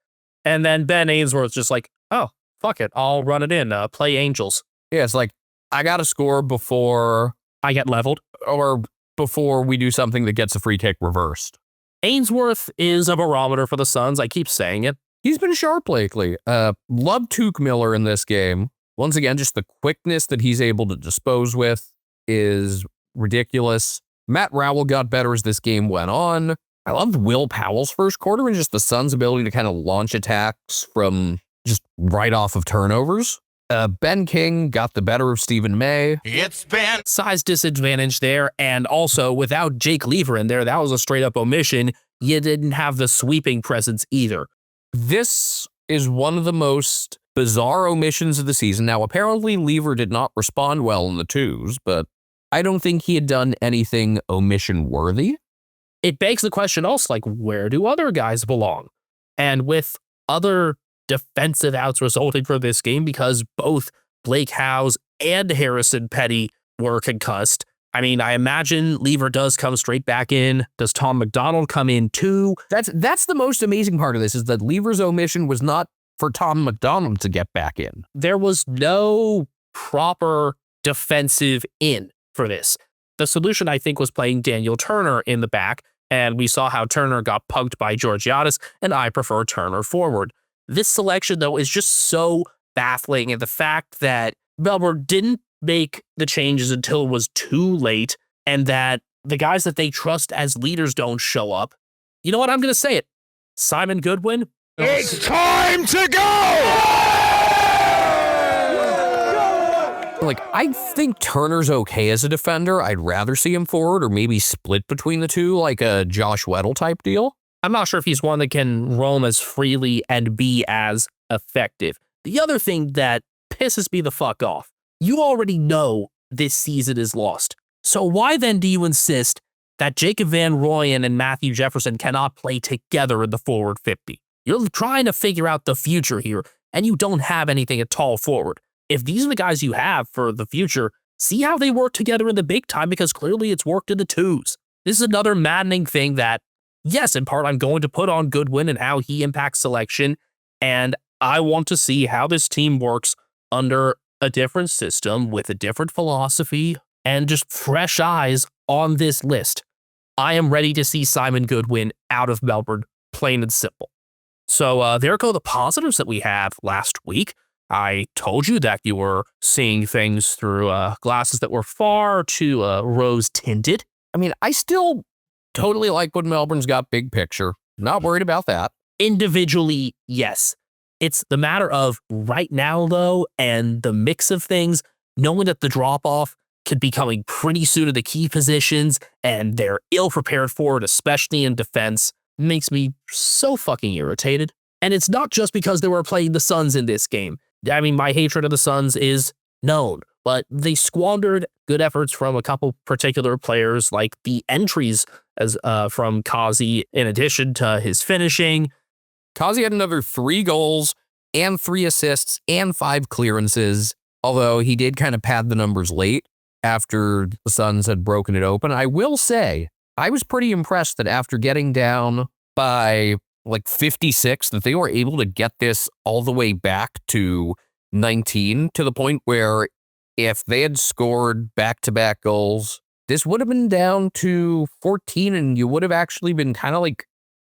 And then Ben Ainsworth just like, oh, fuck it, I'll run it in, play Angels. Yeah, it's like, I got to score before I get leveled. Or before we do something that gets a free kick reversed. Ainsworth is a barometer for the Suns. I keep saying it. He's been sharp lately. Love Tuke Miller in this game. Once again, just the quickness that he's able to dispose with is ridiculous. Matt Rowell got better as this game went on. I loved Will Powell's first quarter and just the Suns' ability to kind of launch attacks from just right off of turnovers. Ben King got the better of Stephen May. It's been Size disadvantage there, and also without Jake Lever in there, that was a straight-up omission. You didn't have the sweeping presence either. This is one of the most bizarre omissions of the season. Now, apparently Lever did not respond well in the twos, but I don't think he had done anything omission-worthy. It begs the question also, like, where do other guys belong? And with other defensive outs resulting from this game because both Blake Howes and Harrison Petty were concussed. I mean, I imagine Lever does come straight back in. Does Tom McDonald come in too? That's the most amazing part of this, is that Lever's omission was not for Tom McDonald to get back in. There was no proper defensive in for this. The solution, I think, was playing Daniel Turner in the back, and we saw how Turner got punked by Georgiadis, and I prefer Turner forward. This selection, though, is just so baffling, and the fact that Melbourne didn't make the changes until it was too late, and that the guys that they trust as leaders don't show up. You know what? I'm going to say it. Simon Goodwin. It's time to go! Like, I think Turner's okay as a defender. I'd rather see him forward or maybe split between the two, like a Josh Weddle type deal. I'm not sure if he's one that can roam as freely and be as effective. The other thing that pisses me the fuck off, you already know this season is lost. So why then do you insist that Jacob Van Rooyen and Matthew Jefferson cannot play together in the forward 50? You're trying to figure out the future here, and you don't have anything at all forward. If these are the guys you have for the future, see how they work together in the big time, because clearly it's worked in the twos. This is another maddening thing that, yes, in part, I'm going to put on Goodwin and how he impacts selection, and I want to see how this team works under a different system with a different philosophy and just fresh eyes on this list. I am ready to see Simon Goodwin out of Melbourne, plain and simple. So there go the positives that we have last week. I told you that you were seeing things through glasses that were far too rose-tinted. I mean, I still totally like what Melbourne's got big picture. Not worried about that. Individually, yes. It's the matter of right now, though, and the mix of things, knowing that the drop-off could be coming pretty soon to the key positions, and they're ill-prepared for it, especially in defense, makes me so fucking irritated. And it's not just because they were playing the Suns in this game. I mean, my hatred of the Suns is known, but they squandered good efforts from a couple particular players, like the entries as from Kazi, in addition to his finishing. Kazi had another 3 goals and 3 assists and 5 clearances, although he did kind of pad the numbers late after the Suns had broken it open. I will say, I was pretty impressed that after getting down by like 56, that they were able to get this all the way back to 19, to the point where if they had scored back-to-back goals, this would have been down to 14, and you would have actually been kind of like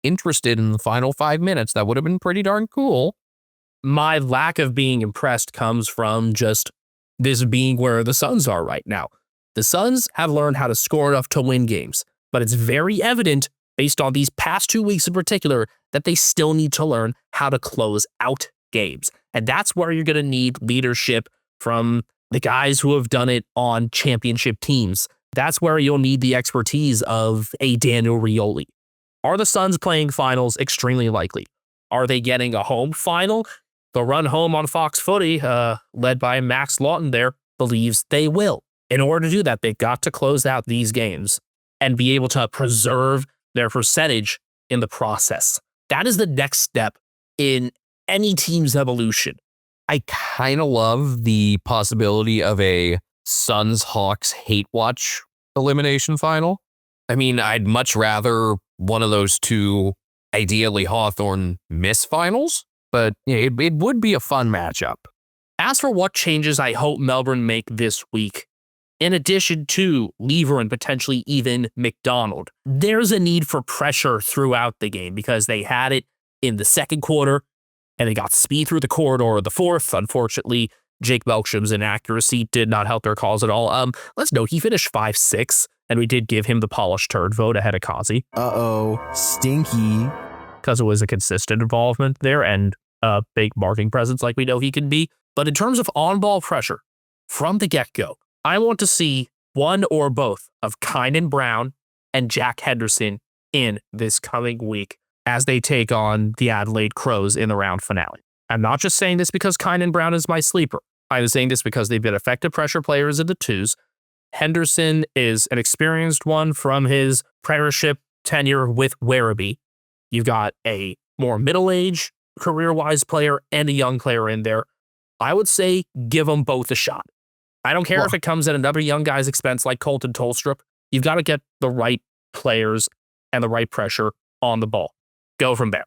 interested in the final 5 minutes. That would have been pretty darn cool. My lack of being impressed comes from just this being where the Suns are right now. The Suns have learned how to score enough to win games, but it's very evident, based on these past 2 weeks in particular, that they still need to learn how to close out games. And that's where you're going to need leadership from the guys who have done it on championship teams. That's where you'll need the expertise of a Daniel Rioli. Are the Suns playing finals? Extremely likely. Are they getting a home final? The run home on Fox Footy, led by Max Lawton there, believes they will. In order to do that, they've got to close out these games and be able to preserve their percentage in the process. That is the next step in any team's evolution. I kind of love the possibility of a Suns-Hawks hate watch elimination final. I mean, I'd much rather one of those two, ideally Hawthorn, miss finals, but it would be a fun matchup. As for what changes I hope Melbourne make this week, in addition to Lever and potentially even McDonald, there's a need for pressure throughout the game because they had it in the second quarter and they got speed through the corridor of the fourth. Unfortunately, Jake Belksham's inaccuracy did not help their cause at all. Let's note he finished 5-6, and we did give him the polished turd vote ahead of Kazi. Stinky. Because it was a consistent involvement there and a big marking presence like we know he can be. But in terms of on-ball pressure, from the get-go, I want to see one or both of Kynan Brown and Jack Henderson in this coming week as they take on the Adelaide Crows in the round finale. I'm not just saying this because Kynan Brown is my sleeper. I'm saying this because they've been effective pressure players in the twos. Henderson is an experienced one from his premiership tenure with Werribee. You've got a more middle-aged, career-wise player and a young player in there. I would say give them both a shot. I don't care if it comes at another young guy's expense like Colton Tolstrup. You've got to get the right players and the right pressure on the ball. Go from there.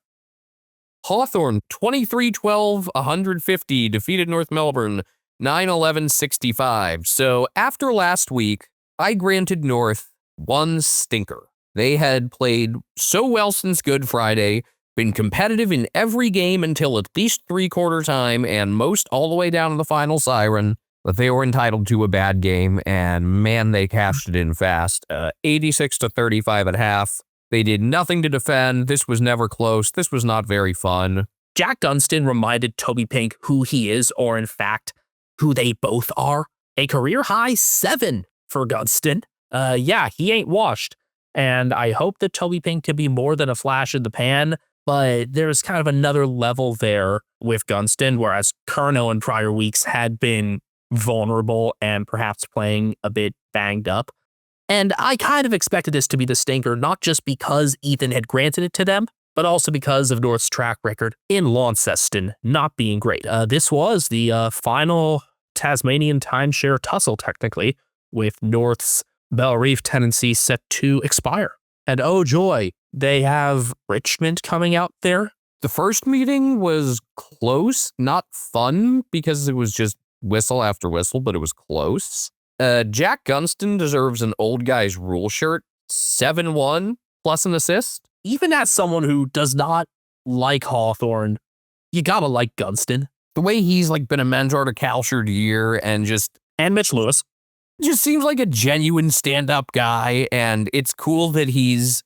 Hawthorn, 23-12, 150, defeated North Melbourne, 9-11-65. So after last week, I granted North one stinker. They had played so well since Good Friday, been competitive in every game until at least three-quarter time, and most all the way down to the final siren, that they were entitled to a bad game, and man, they cashed it in fast. 86-35 at half. They did nothing to defend. This was never close. This was not very fun. Jack Gunston reminded Toby Pink who he is, or in fact, who they both are. A career-high 7 for Gunston. Yeah, he ain't washed. And I hope that Toby Pink can be more than a flash in the pan, but there's kind of another level there with Gunston, whereas Curnow in prior weeks had been vulnerable and perhaps playing a bit banged up. And I kind of expected this to be the stinker, not just because Ethan had granted it to them, but also because of North's track record in Launceston not being great. This was the final Tasmanian timeshare tussle, technically, with North's Bell Reef tenancy set to expire. And oh joy, they have Richmond coming out there. The first meeting was close, not fun, because it was just whistle after whistle, but it was close. Jack Gunston deserves an old guy's rule shirt, 7-1, plus an assist. Even as someone who does not like Hawthorn, you gotta like Gunston. the way he's like been a mentor to Calcier And Mitch Lewis. just seems like a genuine stand-up guy, and it's cool that he's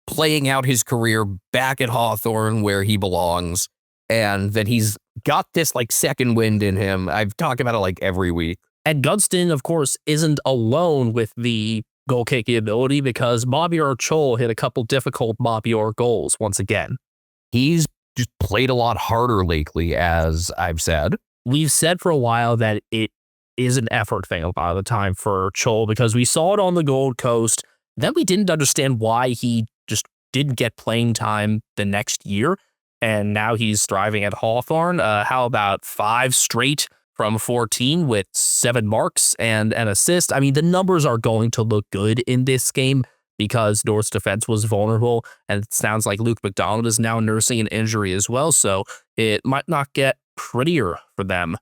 playing out his career back at Hawthorne where he belongs, and that he's got this like second wind in him. I've talked about it like every week. And Gunston, of course, isn't alone with the goal-kicking ability because Mabior Chol hit a couple difficult Mabior goals once again. He's just played a lot harder lately, as I've said. We've said for a while that it is an effort thing a lot of the time for Chol because we saw it on the Gold Coast. Then we didn't understand why he just didn't get playing time the next year. And now he's thriving at Hawthorne. How about 5 straight from 14 with 7 marks and an assist? I mean, the numbers are going to look good in this game because North's defense was vulnerable. And it sounds like Luke McDonald is now nursing an injury as well. So it might not get prettier for them.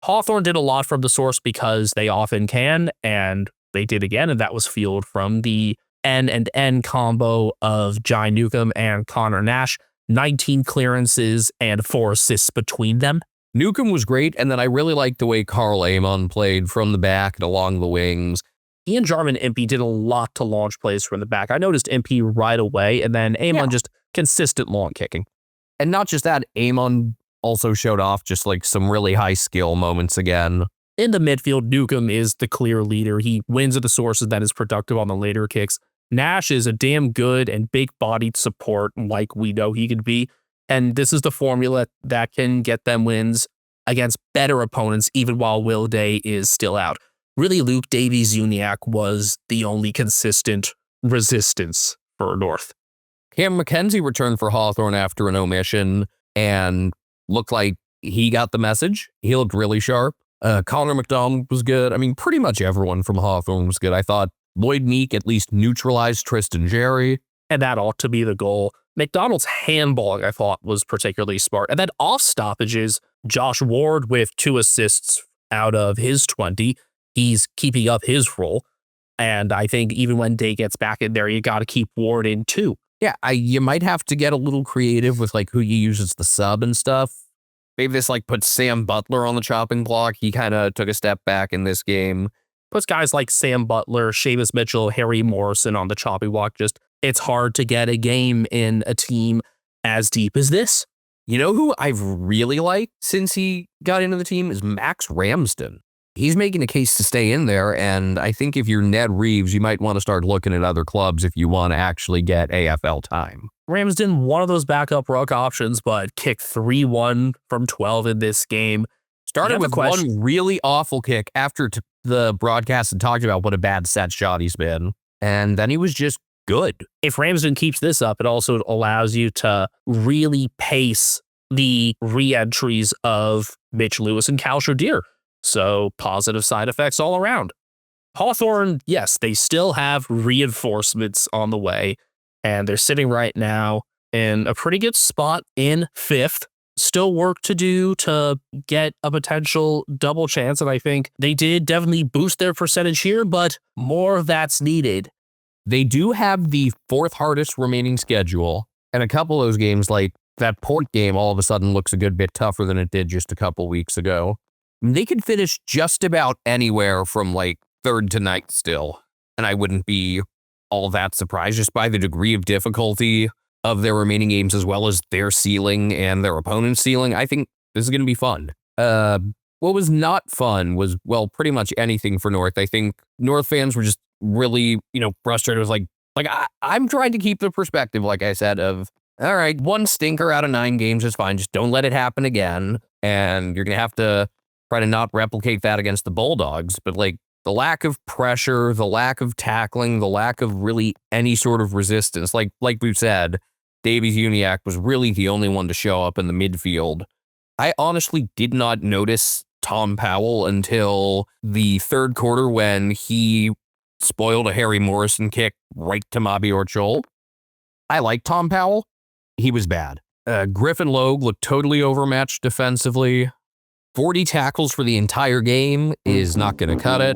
Hawthorne did a lot from the source because they often can, and they did again, and that was fueled from the N combo of Jai Newcomb and Connor Nash. 19 clearances and 4 assists between them. Newcomb was great, and then I really liked the way Carl Amon played from the back and along the wings. He and Jarman Impey did a lot to launch plays from the back. I noticed Impey right away, and then Amon just consistent long kicking. And not just that, Amon also showed off just like some really high skill moments again. In the midfield, Newcomb is the clear leader. He wins at the sources that is productive on the later kicks. Nash is a damn good and big-bodied support like we know he could be. And this is the formula that can get them wins against better opponents even while Will Day is still out. Really, Luke Davies-Uniacke was the only consistent resistance for North. Cam McKenzie returned for Hawthorne after an omission and looked like he got the message. He looked really sharp. Connor McDonald was good. I mean, pretty much everyone from Hawthorne was good. I thought Lloyd Meek at least neutralized Tristan Jerry. And that ought to be the goal. McDonald's handballing, I thought, was particularly smart. And then off stoppages, Josh Ward with 2 assists out of his 20. He's keeping up his role. And I think even when Day gets back in there, you got to keep Ward in too. Yeah, you might have to get a little creative with like who you use as the sub and stuff. Maybe this like puts Sam Butler on the chopping block. He kind of took a step back in this game. Puts guys like Sam Butler, Seamus Mitchell, Harry Morrison on the chopping block. Just, it's hard to get a game in a team as deep as this. You know who I've really liked since he got into the team is Max Ramsden. He's making a case to stay in there, and I think if you're Ned Reeves, you might want to start looking at other clubs if you want to actually get AFL time. Ramsden, one of those backup ruck options, but kicked 3-1 from 12 in this game. Started with one really awful kick after the broadcast had talked about what a bad set shot he's been, and then he was just good. If Ramsden keeps this up, it also allows you to really pace the re-entries of Mitch Lewis and Cal Shadir. So positive side effects all around. Hawthorne, yes, they still have reinforcements on the way, and they're sitting right now in a pretty good spot in 5th. Still work to do to get a potential double chance, and I think they did definitely boost their percentage here, but more of that's needed. They do have the 4th hardest remaining schedule, and a couple of those games, like that Port game, all of a sudden looks a good bit tougher than it did just a couple weeks ago. They could finish just about anywhere from like 3rd to 9th still, and I wouldn't be all that surprised just by the degree of difficulty of their remaining games as well as their ceiling and their opponent's ceiling. I think this is going to be fun. What was not fun was, well, pretty much anything for North. I think North fans were just really, frustrated with I'm trying to keep the perspective, like I said, of, all right, 1 stinker out of 9 games is fine. Just don't let it happen again. And you're going to have to try to not replicate that against the Bulldogs. But the lack of pressure, the lack of tackling, the lack of really any sort of resistance, like we've said, Davies-Uniacke was really the only one to show up in the midfield. I honestly did not notice Tom Powell until the 3rd quarter when he spoiled a Harry Morrison kick right to Mabior Chol. I like Tom Powell. He was bad. Griffin Logue looked totally overmatched defensively. 40 tackles for the entire game is not going to cut it.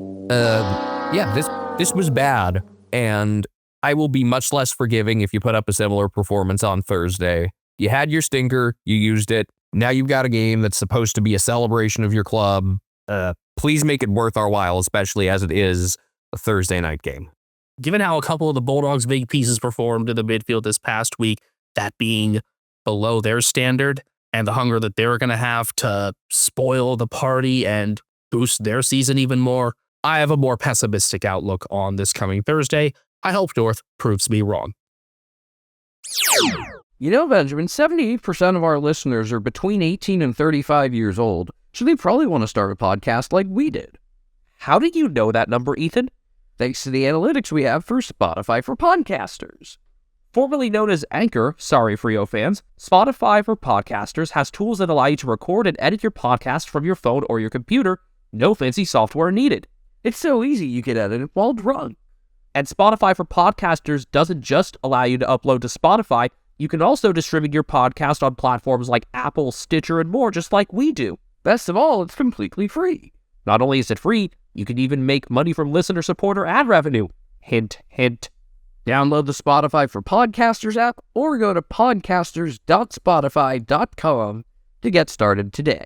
This was bad, and I will be much less forgiving if you put up a similar performance on Thursday. You had your stinker, you used it, Now you've got a game that's supposed to be a celebration of your club. Please make it worth our while, especially as it is a Thursday night game. Given how a couple of the Bulldogs' big pieces performed in the midfield this past week, that being below their standard, and the hunger that they're going to have to spoil the party and boost their season even more, I have a more pessimistic outlook on this coming Thursday. I hope North proves me wrong. You know, Benjamin, 78% of our listeners are between 18 and 35 years old, so they probably want to start a podcast like we did. How did you know that number, Ethan? Thanks to the analytics we have for Spotify for Podcasters. Formerly known as Anchor, sorry Frio fans, Spotify for Podcasters has tools that allow you to record and edit your podcast from your phone or your computer. No fancy software needed. It's so easy you can edit it while drunk. And Spotify for Podcasters doesn't just allow you to upload to Spotify, you can also distribute your podcast on platforms like Apple, Stitcher, and more, just like we do. Best of all, it's completely free. Not only is it free, you can even make money from listener support or ad revenue. Hint, hint. Download the Spotify for Podcasters app or go to podcasters.spotify.com to get started today.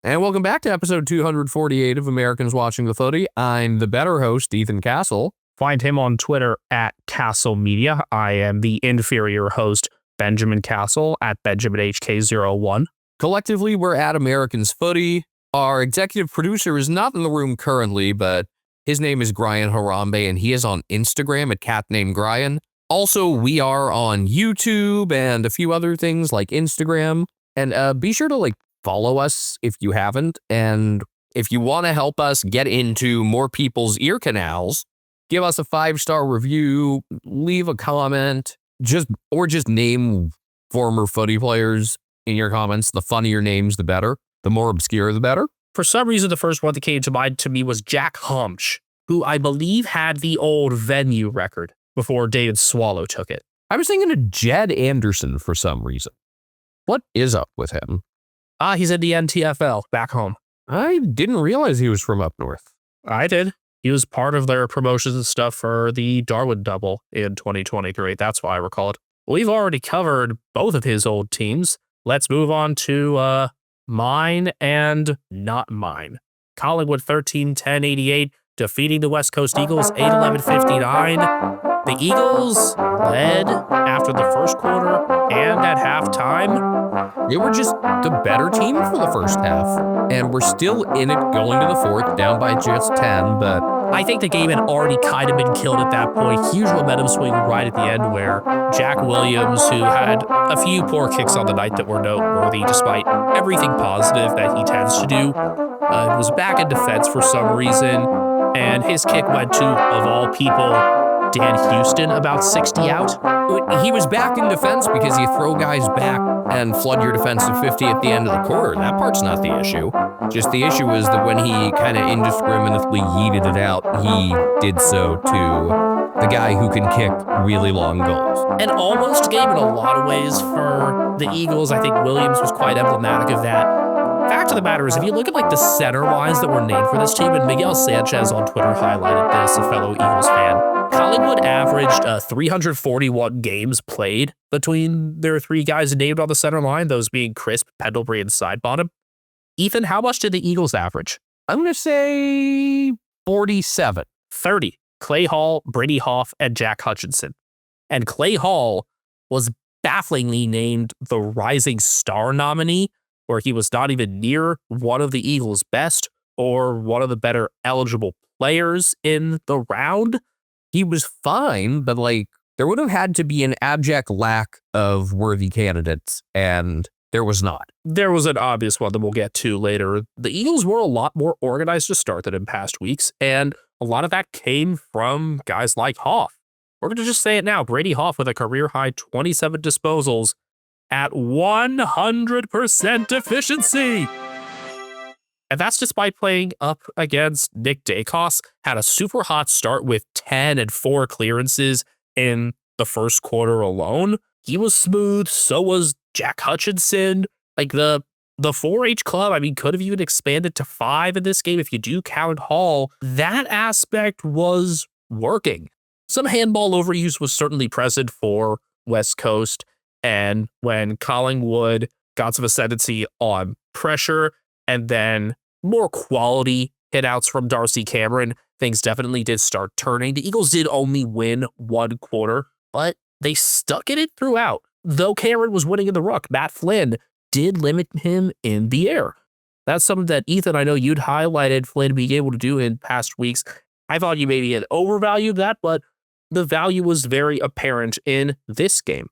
And welcome back to episode 248 of Americans Watching the Footy. I'm the better host, Ethan Castle. Find him on Twitter at Castle Media. I am the inferior host, Benjamin Castle, at BenjaminHK01. Collectively, we're at Americans Footy. Our executive producer is not in the room currently, but his name is Brian Harambe, and he is on Instagram at catnameDryan. Also, we are on YouTube and a few other things like Instagram. And be sure to follow us if you haven't. And if you want to help us get into more people's ear canals, give us a 5-star review, leave a comment, just name former footy players in your comments. The funnier names, the better. The more obscure, the better. For some reason, the first one that came to mind to me was Jack Humsh, who I believe had the old venue record before David Swallow took it. I was thinking of Jed Anderson for some reason. What is up with him? He's in the NTFL back home. I didn't realize he was from up north. I did. He was part of their promotions and stuff for the Darwin Double in 2023. That's why I recall it. We've already covered both of his old teams. Let's move on to mine and not mine. Collingwood 13-10-88, defeating the West Coast Eagles 8-11-59. The Eagles led after the first quarter and at halftime. They were just the better team for the first half, and we're still in it going to the fourth, down by just 10, but I think the game had already kind of been killed at that point. Huge momentum swing right at the end where Jack Williams, who had a few poor kicks on the night that were noteworthy despite everything positive that he tends to do, was back in defense for some reason, and his kick went to, of all people, Dan Houston about 60 out. He was back in defense because you throw guys back and flood your defensive 50 at the end of the quarter. That part's not the issue. Just the issue is that when he kind of indiscriminately yeeted it out, he did so to the guy who can kick really long goals. An almost game in a lot of ways for the Eagles. I think Williams was quite emblematic of that. Fact of the matter is, if you look at the center lines that were named for this team, and Miguel Sanchez on Twitter highlighted this, a fellow Eagles fan, Collingwood averaged 341 games played between their three guys named on the center line, those being Crisp, Pendlebury, and Sidebottom. Ethan, how much did the Eagles average? I'm going to say 47. 30. Clay Hall, Brady Hoff, and Jack Hutchinson. And Clay Hall was bafflingly named the Rising Star nominee, where he was not even near one of the Eagles' best or one of the better eligible players in the round. He was fine, but there would have had to be an abject lack of worthy candidates, and there was not. There was an obvious one that we'll get to later. The Eagles were a lot more organized to start than in past weeks, and a lot of that came from guys like Hoff. We're going to just say it now. Brady Hoff with a career-high 27 disposals at 100% efficiency. And that's despite playing up against Nick Dacos. Had a super hot start with 10 and 4 clearances in the first quarter alone. He was smooth. So was Jack Hutchinson. The 4H club, could have even expanded to 5 in this game if you do count Hall. That aspect was working. Some handball overuse was certainly present for West Coast. And when Collingwood got some ascendancy on pressure, and then more quality hitouts from Darcy Cameron, things definitely did start turning. The Eagles did only win one quarter, but they stuck at it throughout. Though Cameron was winning in the ruck, Matt Flynn did limit him in the air. That's something that, Ethan, I know you'd highlighted Flynn being able to do in past weeks. I thought you maybe had overvalued that, but the value was very apparent in this game.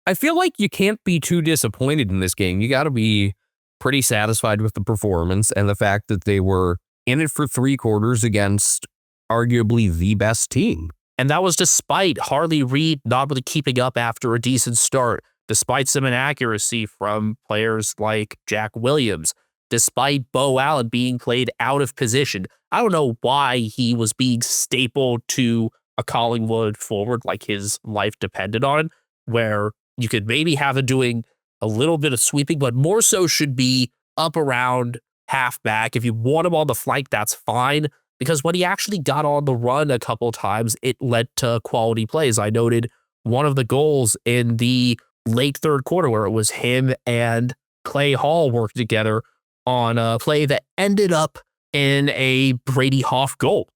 I feel like you can't be too disappointed in this game. You got to be pretty satisfied with the performance and the fact that they were in it for 3 quarters against arguably the best team. And that was despite Harley Reid not really keeping up after a decent start, despite some inaccuracy from players like Jack Williams, despite Bo Allen being played out of position. I don't know why he was being stapled to a Collingwood forward like his life depended on it, where you could maybe have him doing a little bit of sweeping, but more so should be up around halfback. If you want him on the flank, that's fine, because when he actually got on the run a couple times, it led to quality plays. I noted one of the goals in the late third quarter where it was him and Clay Hall worked together on a play that ended up in a Brady Hoff goal.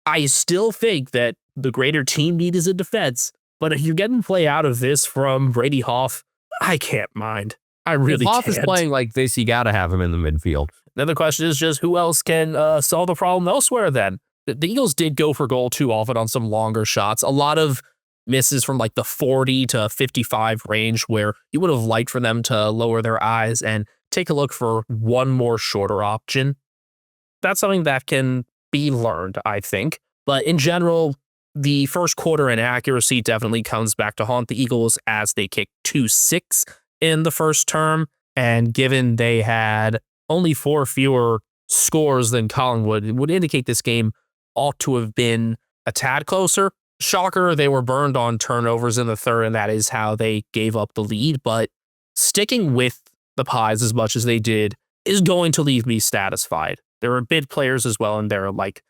I still think that the greater team need is in defense, but if you're getting play out of this from Brady Hoff, I can't mind. I really if Hoff can't. is playing like this, you got to have him in the midfield. Then the question is just who else can solve the problem elsewhere then? The Eagles did go for goal too often on some longer shots. A lot of misses from like the 40 to 55 range where you would have liked for them to lower their eyes and take a look for one more shorter option. That's something that can be learned, I think. But in general, the first quarter inaccuracy definitely comes back to haunt the Eagles as they kicked 2-6 in the first term. And given they had only 4 fewer scores than Collingwood, it would indicate this game ought to have been a tad closer. Shocker, they were burned on turnovers in the third, and that is how they gave up the lead. But sticking with the Pies as much as they did is going to leave me satisfied. There are bid players as well, and they're like,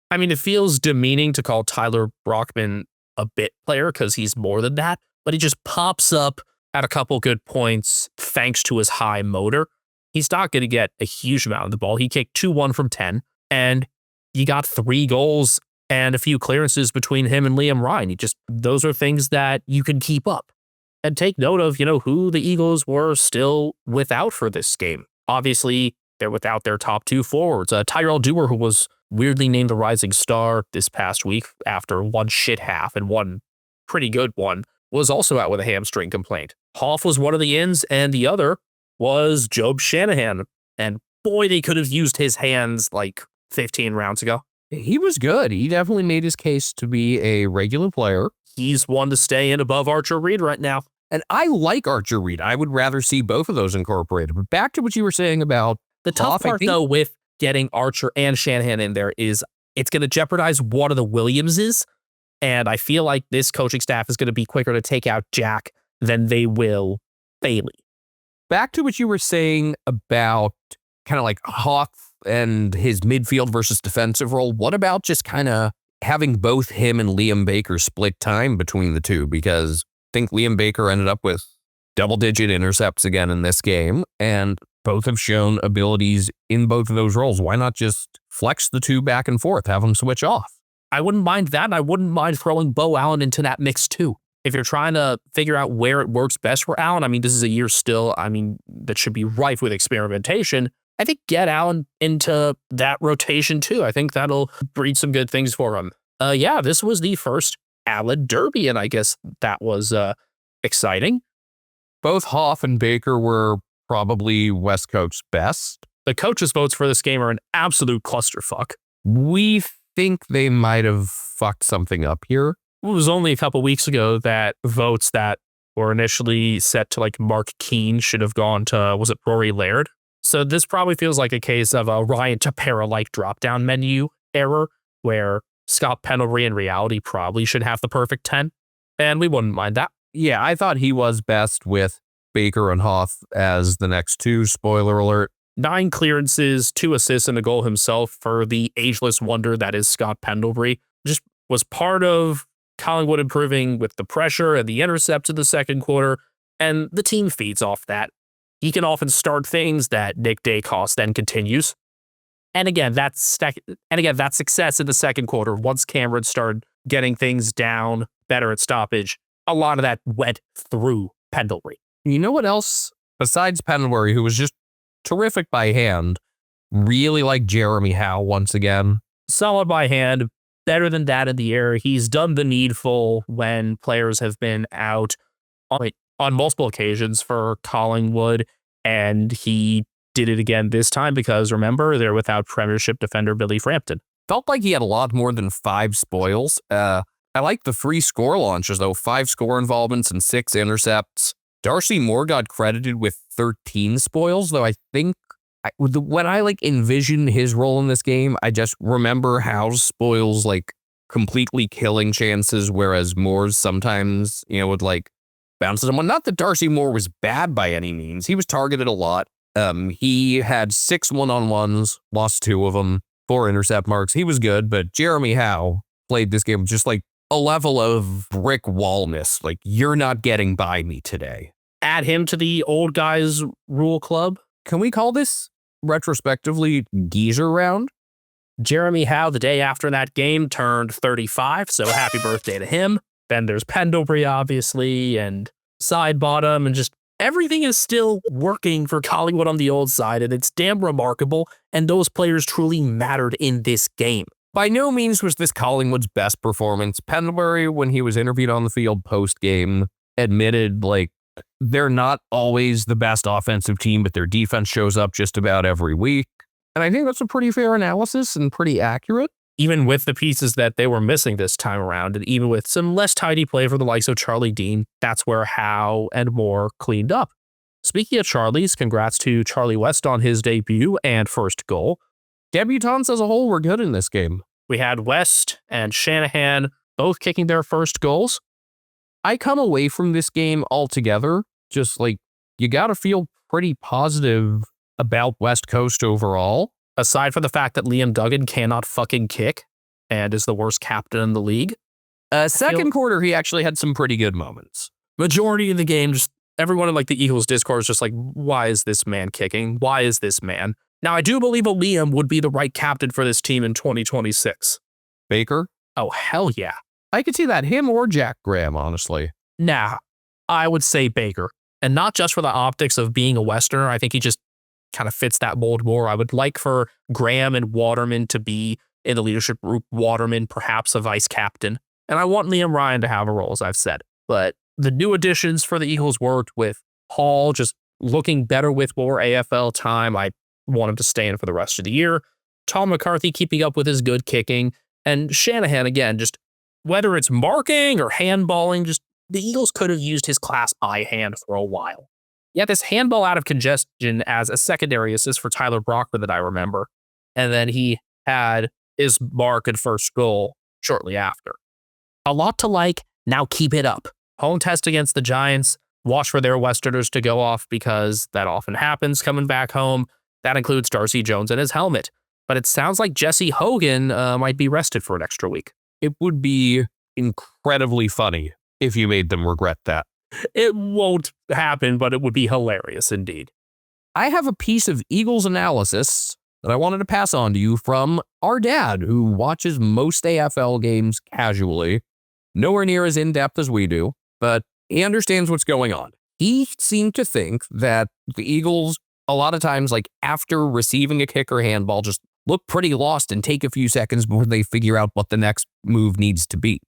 I mean, it feels demeaning to call Tyler Brockman a bit player because he's more than that, but he just pops up at a couple good points thanks to his high motor. He's not going to get a huge amount of the ball. He kicked 2-1 from 10, and he got 3 goals and a few clearances between him and Liam Ryan. Those are things that you can keep up. And take note of, who the Eagles were still without for this game. Obviously, they're without their top 2 forwards. Tyrell Dewar, who was weirdly named the rising star this past week after one shit half and one pretty good one, was also out with a hamstring complaint. Hoff was one of the ins, and the other was Job Shanahan. And boy, they could have used his hands like 15 rounds ago. He was good. He definitely made his case to be a regular player. He's one to stay in above Archer Reed right now. And I like Archer Reed. I would rather see both of those incorporated. But back to what you were saying about the tough Hoff, part, though, with getting Archer and Shanahan in there is it's going to jeopardize one of the Williamses. And I feel like this coaching staff is going to be quicker to take out Jack than they will Bailey. Back to what you were saying about kind of like Hoff and his midfield versus defensive role. What about just kind of having both him and Liam Baker split time between the two? Because I think Liam Baker ended up with double-digit intercepts again in this game, and both have shown abilities in both of those roles. Why not just flex the two back and forth, have them switch off? I wouldn't mind that, and I wouldn't mind throwing Bo Allen into that mix too. If you're trying to figure out where it works best for Allen, I mean, this is a year still, that should be rife with experimentation. I think get Allen into that rotation too. I think that'll breed some good things for him. This was the first Allen Derby, and I guess that was exciting. Both Hoff and Baker were probably West Coast's best. The coaches' votes for this game are an absolute clusterfuck. We think they might have fucked something up here. It was only a couple weeks ago that votes that were initially set to like Mark Keane should have gone to, was it Rory Laird? So this probably feels like a case of a Ryan Tapera-like drop-down menu error where Scott Pendlebury in reality probably should have the perfect 10, and we wouldn't mind that. Yeah, I thought he was best with Baker and Hoff as the next two. Spoiler alert. 9 clearances, 2 assists, and a goal himself for the ageless wonder that is Scott Pendlebury. Just was part of Collingwood improving with the pressure and the intercepts in the second quarter, and the team feeds off that. he can often start things that Nick Dacos then continues. And again, that's success in the second quarter. Once Cameron started getting things down better at stoppage, a lot of that went through Pendlebury. You know what else? Besides Pendlebury, who was just terrific by hand, really like Jeremy Howe once again. Solid by hand, better than that in the air. He's done the needful when players have been out on multiple occasions for Collingwood, and he did it again this time because, remember, they're without Premiership defender Billy Frampton. Felt like he had a lot more than 5 spoils. I like the 3 score launches, though. 5 score involvements and 6 intercepts. Darcy Moore got credited with 13 spoils, though I think when I envision his role in this game, I just remember Howe's spoils completely killing chances, whereas Moore's sometimes, would bounce to someone. Not that Darcy Moore was bad by any means. He was targeted a lot. He had 6 one-on-ones, lost 2 of them, 4 intercept marks. He was good, but Jeremy Howe played this game just a level of brick wallness. You're not getting by me today. Add him to the old guys rule club. Can we call this retrospectively geezer round? Jeremy Howe, the day after that game, turned 35, so happy birthday to him. Then there's Pendlebury, obviously, and Sidebottom, and just everything is still working for Collingwood on the old side, and it's damn remarkable, and those players truly mattered in this game. By no means was this Collingwood's best performance. Pendlebury, when he was interviewed on the field post-game, admitted, they're not always the best offensive team, but their defense shows up just about every week. And I think that's a pretty fair analysis and pretty accurate. Even with the pieces that they were missing this time around, and even with some less tidy play for the likes of Charlie Dean, that's where Howe and Moore cleaned up. Speaking of Charlie's, congrats to Charlie West on his debut and first goal. Debutants as a whole were good in this game. We had West and Shanahan both kicking their first goals. I come away from this game altogether just you got to feel pretty positive about West Coast overall. Aside from the fact that Liam Duggan cannot fucking kick and is the worst captain in the league. Second quarter, he actually had some pretty good moments. Majority of the game, just everyone in the Eagles Discord is just why is this man kicking? Why is this man? Now, I do believe a Liam would be the right captain for this team in 2026. Baker? Oh, hell yeah. I could see that, him or Jack Graham, honestly. Nah, I would say Baker. And not just for the optics of being a Westerner. I think he just kind of fits that mold more. I would like for Graham and Waterman to be in the leadership group. Waterman, perhaps a vice captain. And I want Liam Ryan to have a role, as I've said. But the new additions for the Eagles worked with Hall just looking better with more AFL time. I want him to stay in for the rest of the year. Tom McCarthy keeping up with his good kicking. And Shanahan, again, just whether it's marking or handballing, just the Eagles could have used his class I hand for a while. He had this handball out of congestion as a secondary assist for Tyler Brockman that I remember. And then he had his mark and first goal shortly after. A lot to like, now keep it up. Home test against the Giants, watch for their Westerners to go off because that often happens coming back home. That includes Darcy Jones and his helmet. But it sounds like Jesse Hogan might be rested for an extra week. It would be incredibly funny if you made them regret that. It won't happen, but it would be hilarious indeed. I have a piece of Eagles analysis that I wanted to pass on to you from our dad, who watches most AFL games casually, nowhere near as in-depth as we do, but he understands what's going on. He seemed to think that the Eagles, a lot of times, after receiving a kick or handball, just look pretty lost and take a few seconds before they figure out what the next move needs to be.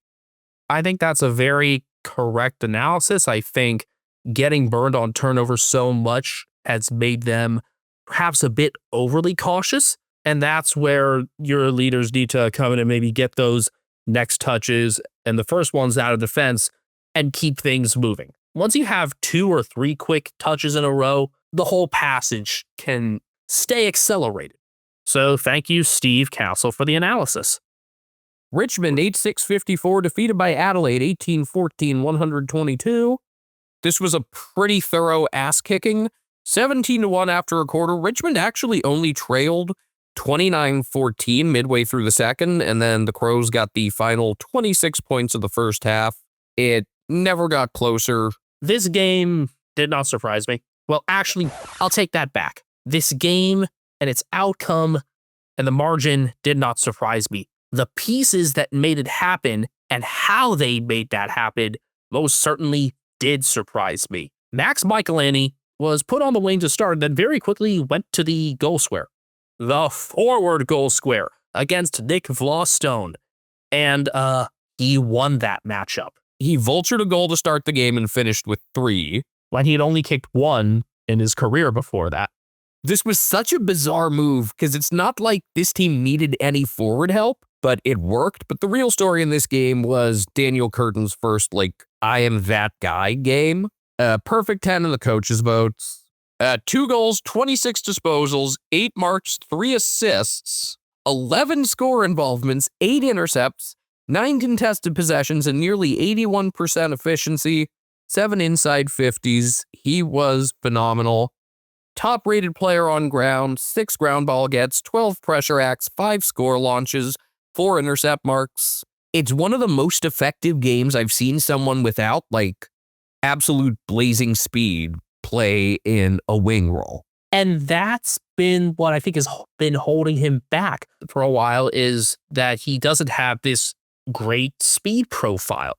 I think that's a very correct analysis. I think getting burned on turnover so much has made them perhaps a bit overly cautious. And that's where your leaders need to come in and maybe get those next touches and the first ones out of defense and keep things moving. Once you have 2 or 3 quick touches in a row, the whole passage can stay accelerated. So thank you, Steve Castle, for the analysis. Richmond 8-6-54 defeated by Adelaide 18-14-122. This was a pretty thorough ass-kicking. 17-1 after a quarter. Richmond actually only trailed 29-14 midway through the second, and then the Crows got the final 26 points of the first half. It never got closer. This game did not surprise me. Well, actually, I'll take that back. This game and its outcome and the margin did not surprise me. The pieces that made it happen and how they made that happen most certainly did surprise me. Max Michelini was put on the wing to start, then very quickly went to the goal square. The forward goal square against Nick Vlastone. And he won that matchup. He vultured a goal to start the game and finished with 3. When he had only kicked 1 in his career before that. This was such a bizarre move because it's not like this team needed any forward help, but it worked. But the real story in this game was Daniel Curtin's first, I am that guy game. Perfect 10 in the coaches' votes. 2 goals, 26 disposals, 8 marks, 3 assists, 11 score involvements, 8 intercepts, 9 contested possessions, and nearly 81% efficiency, 7 inside 50s. He was phenomenal. Top-rated player on ground, 6 ground ball gets, 12 pressure acts, 5 score launches, 4 intercept marks. It's one of the most effective games I've seen someone without, absolute blazing speed play in a wing role. And that's been what I think has been holding him back for a while, is that he doesn't have this great speed profile.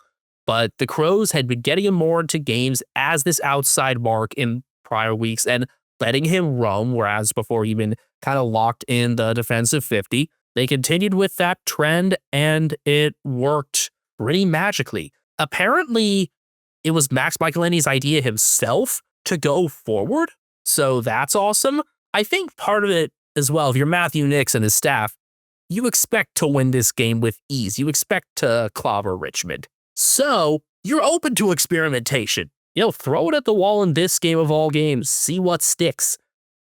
But the Crows had been getting him more into games as this outside mark in prior weeks and letting him roam, whereas before he'd been kind of locked in the defensive 50. They continued with that trend, and it worked pretty magically. Apparently, it was Max Michelini's idea himself to go forward, so that's awesome. I think part of it as well, if you're Matthew Nix and his staff, you expect to win this game with ease. You expect to clobber Richmond. So you're open to experimentation. Throw it at the wall in this game of all games. See what sticks.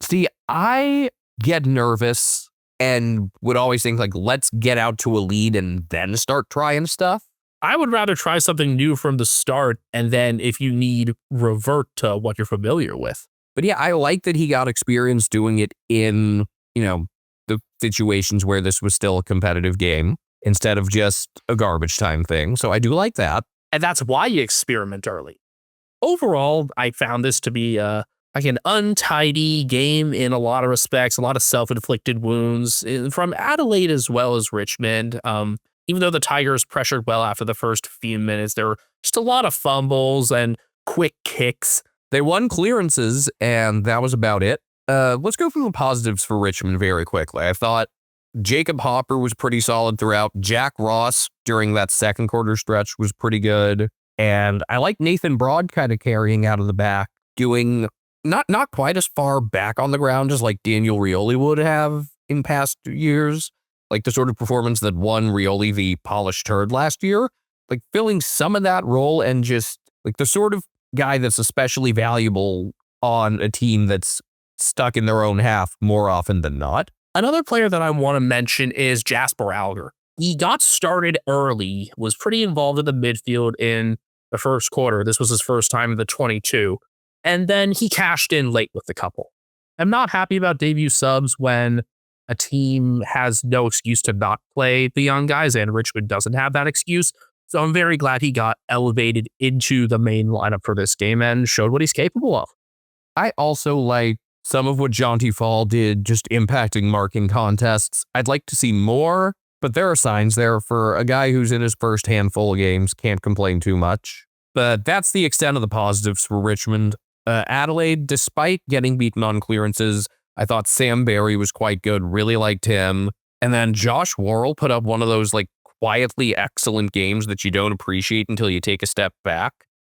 See, I get nervous and would always think, let's get out to a lead and then start trying stuff. I would rather try something new from the start, and then if you need, revert to what you're familiar with. But yeah, I like that he got experience doing it in, the situations where this was still a competitive game instead of just a garbage time thing. So I do like that. And that's why you experiment early. Overall, I found this to be an untidy game in a lot of respects, a lot of self-inflicted wounds from Adelaide as well as Richmond. Even though the Tigers pressured well after the first few minutes, there were just a lot of fumbles and quick kicks. They won clearances, and that was about it. Let's go through the positives for Richmond very quickly. I thought Jacob Hopper was pretty solid throughout. Jack Ross during that second quarter stretch was pretty good. And I like Nathan Broad kind of carrying out of the back, doing not quite as far back on the ground as Daniel Rioli would have in past years. The sort of performance that won Rioli the polished turd last year. Filling some of that role and just the sort of guy that's especially valuable on a team that's stuck in their own half more often than not. Another player that I want to mention is Jasper Alger. He got started early, was pretty involved in the midfield in the first quarter. This was his first time in the 22. And then he cashed in late with a couple. I'm not happy about debut subs when a team has no excuse to not play the young guys, and Richmond doesn't have that excuse. So I'm very glad he got elevated into the main lineup for this game and showed what he's capable of. I also like some of what Jonty Fall did, just impacting marking contests. I'd like to see more, but there are signs there for a guy who's in his first handful of games. Can't complain too much. But that's the extent of the positives for Richmond. Adelaide, despite getting beaten on clearances, I thought Sam Barry was quite good, really liked him. And then Josh Worrell put up one of those quietly excellent games that you don't appreciate until you take a step back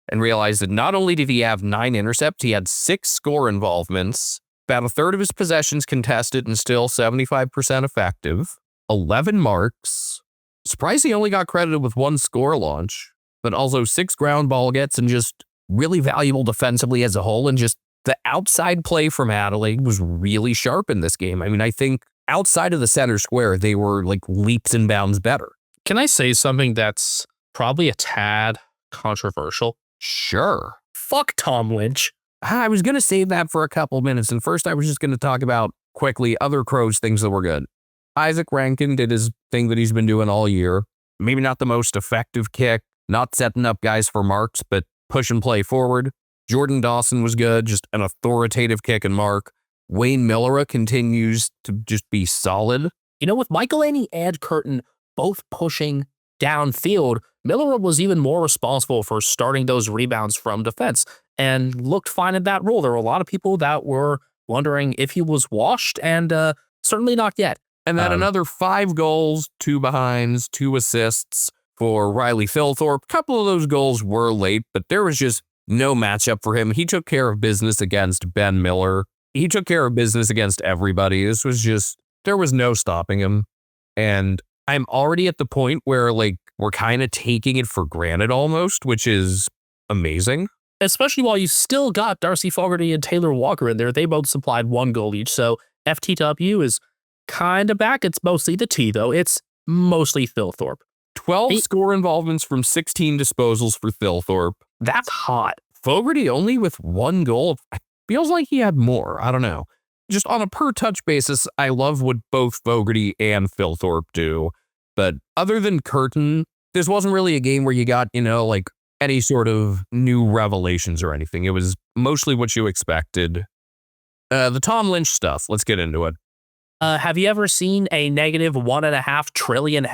and realize that not only did he have 9 intercepts, he had 6 score involvements, about a third of his possessions contested and still 75% effective, 11 marks. Surprised he only got credited with 1 score launch, but also 6 ground ball gets and just really valuable defensively as a whole. And just the outside play from Adelaide was really sharp in this game. I mean, I think outside of the center square, they were leaps and bounds better. Can I say something that's probably a tad controversial? Sure. Fuck Tom Lynch. I was going to save that for a couple minutes, and first I was just going to talk about, quickly, other Crows things that were good. Isaac Rankin did his thing that he's been doing all year. Maybe not the most effective kick, not setting up guys for marks, but push and play forward. Jordan Dawson was good, just an authoritative kick and mark. Wayne Millera continues to just be solid. You know, with Michael Laney and Curtin both pushing downfield, Millera was even more responsible for starting those rebounds from defense and looked fine in that role. There were a lot of people that were wondering if he was washed, and certainly not yet. And then another 5 goals, 2 behinds, 2 assists for Riley Philthorpe. A couple of those goals were late, but there was just no matchup for him. He took care of business against Ben Miller. He took care of business against everybody. This was just, there was no stopping him. And I'm already at the point where, like, we're kind of taking it for granted almost, which is amazing. Especially while you still got Darcy Fogarty and Taylor Walker in there. They both supplied 1 goal each, so FTW is kind of back. It's mostly the T, though. It's mostly Philthorpe. 12 score involvements from 16 disposals for Philthorpe. That's hot. Fogarty only with 1 goal. Feels like he had more. I don't know. Just on a per-touch basis, I love what both Fogarty and Philthorpe do. But other than Curtin, this wasn't really a game where you got, you know, like any sort of new revelations or anything. It was mostly what you expected. The Tom Lynch stuff, let's get into it. Have you ever seen a negative $1.5 trillion?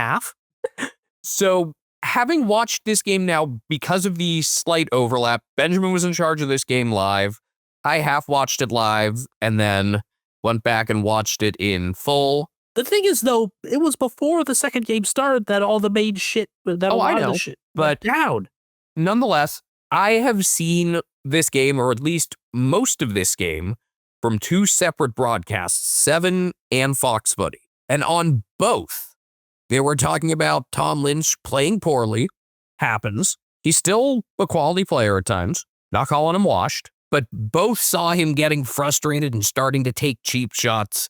So, having watched this game now because of the slight overlap, Benjamin was in charge of this game live. I half watched it live and then went back and watched it in full. The thing is, though, it was before the second game started that all the main shit, that I know, shit but down. Nonetheless, I have seen this game, or at least most of this game, from 2 separate broadcasts, 7 and Fox Footy. And on both, they were talking about Tom Lynch playing poorly. Happens. He's still a quality player at times. Not calling him washed. But both saw him getting frustrated and starting to take cheap shots.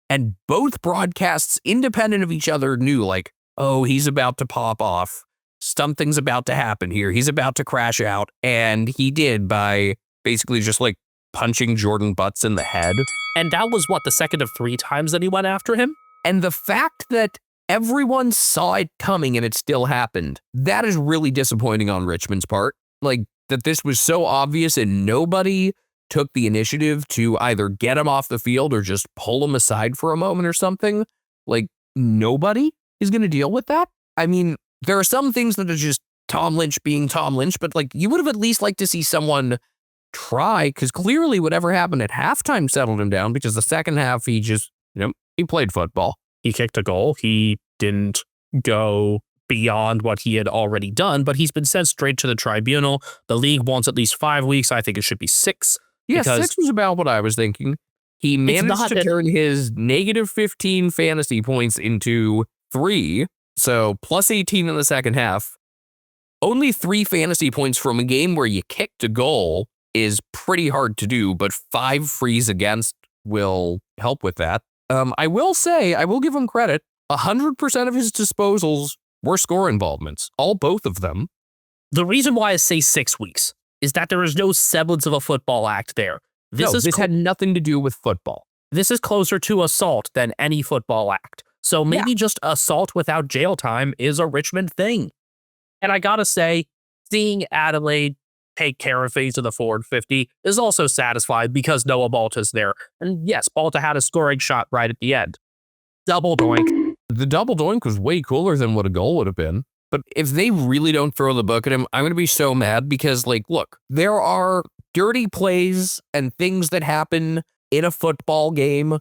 And both broadcasts, independent of each other, knew, like, oh, he's about to pop off. Something's about to happen here. He's about to crash out. And he did by basically just, like, punching Jordan Butts in the head. And that was, what, the second of 3 times that he went after him? And the fact that everyone saw it coming and it still happened, that is really disappointing on Richmond's part. Like, that this was so obvious and nobody took the initiative to either get him off the field or just pull him aside for a moment or something. Like, nobody is going to deal with that. I mean, there are some things that are just Tom Lynch being Tom Lynch, but, like, you would have at least liked to see someone try, because clearly whatever happened at halftime settled him down, because the second half he just, you know, he played football. He kicked a goal. He didn't go beyond what he had already done, but he's been sent straight to the tribunal. The league wants at least 5 weeks. I think it should be 6. Yeah, 6 was about what I was thinking. He managed to turn his negative 15 fantasy points into 3, so plus 18 in the second half. Only 3 fantasy points from a game where you kicked a goal is pretty hard to do, but 5 frees against will help with that. I will say, I will give him credit, 100% of his disposals were score involvements, both of them. The reason why I say 6 weeks is that there is no semblance of a football act there. This had nothing to do with football. This is closer to assault than any football act. So maybe just assault without jail time is a Richmond thing. And I gotta say, seeing Adelaide take care of things to the forward 50 is also satisfying because Noah Balta's there. And yes, Balta had a scoring shot right at the end. Double doink. The double doink was way cooler than what a goal would have been. But if they really don't throw the book at him, I'm going to be so mad because, like, look, there are dirty plays and things that happen in a football game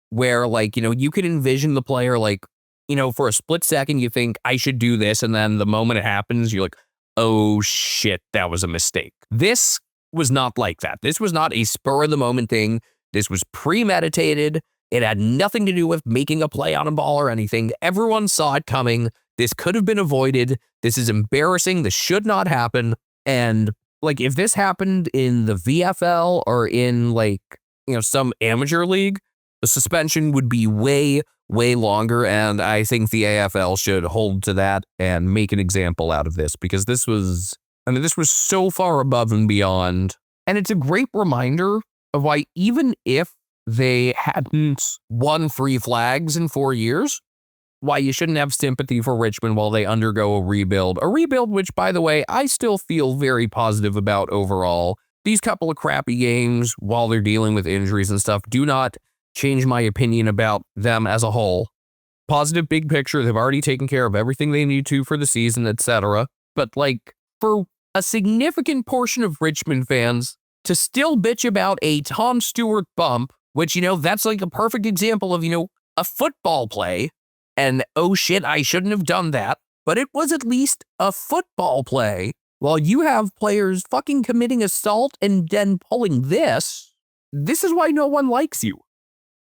where, like, you know, you can envision the player, like, you know, for a split second, you think I should do this. And then the moment it happens, you're like, oh shit, that was a mistake. This was not like that. This was not a spur of the moment thing. This was premeditated. It had nothing to do with making a play on a ball or anything. Everyone saw it coming. This could have been avoided. This is embarrassing. This should not happen. And, like, if this happened in the VFL or in, like, you know, some amateur league, the suspension would be way, way longer. And I think the AFL should hold to that and make an example out of this, because this was, I mean, this was so far above and beyond. And it's a great reminder of why, even if they hadn't won 3 flags in 4 years, why you shouldn't have sympathy for Richmond while they undergo a rebuild. A rebuild which, by the way, I still feel very positive about overall. these couple of crappy games while they're dealing with injuries and stuff do not change my opinion about them as a whole. Positive big picture, they've already taken care of everything they need to for the season, etc. But like, for a significant portion of Richmond fans to still bitch about a Tom Stewart bump, which, that's like a perfect example of, a football play, and oh shit, I shouldn't have done that, but it was at least a football play, while you have players fucking committing assault and then pulling this is why no one likes you.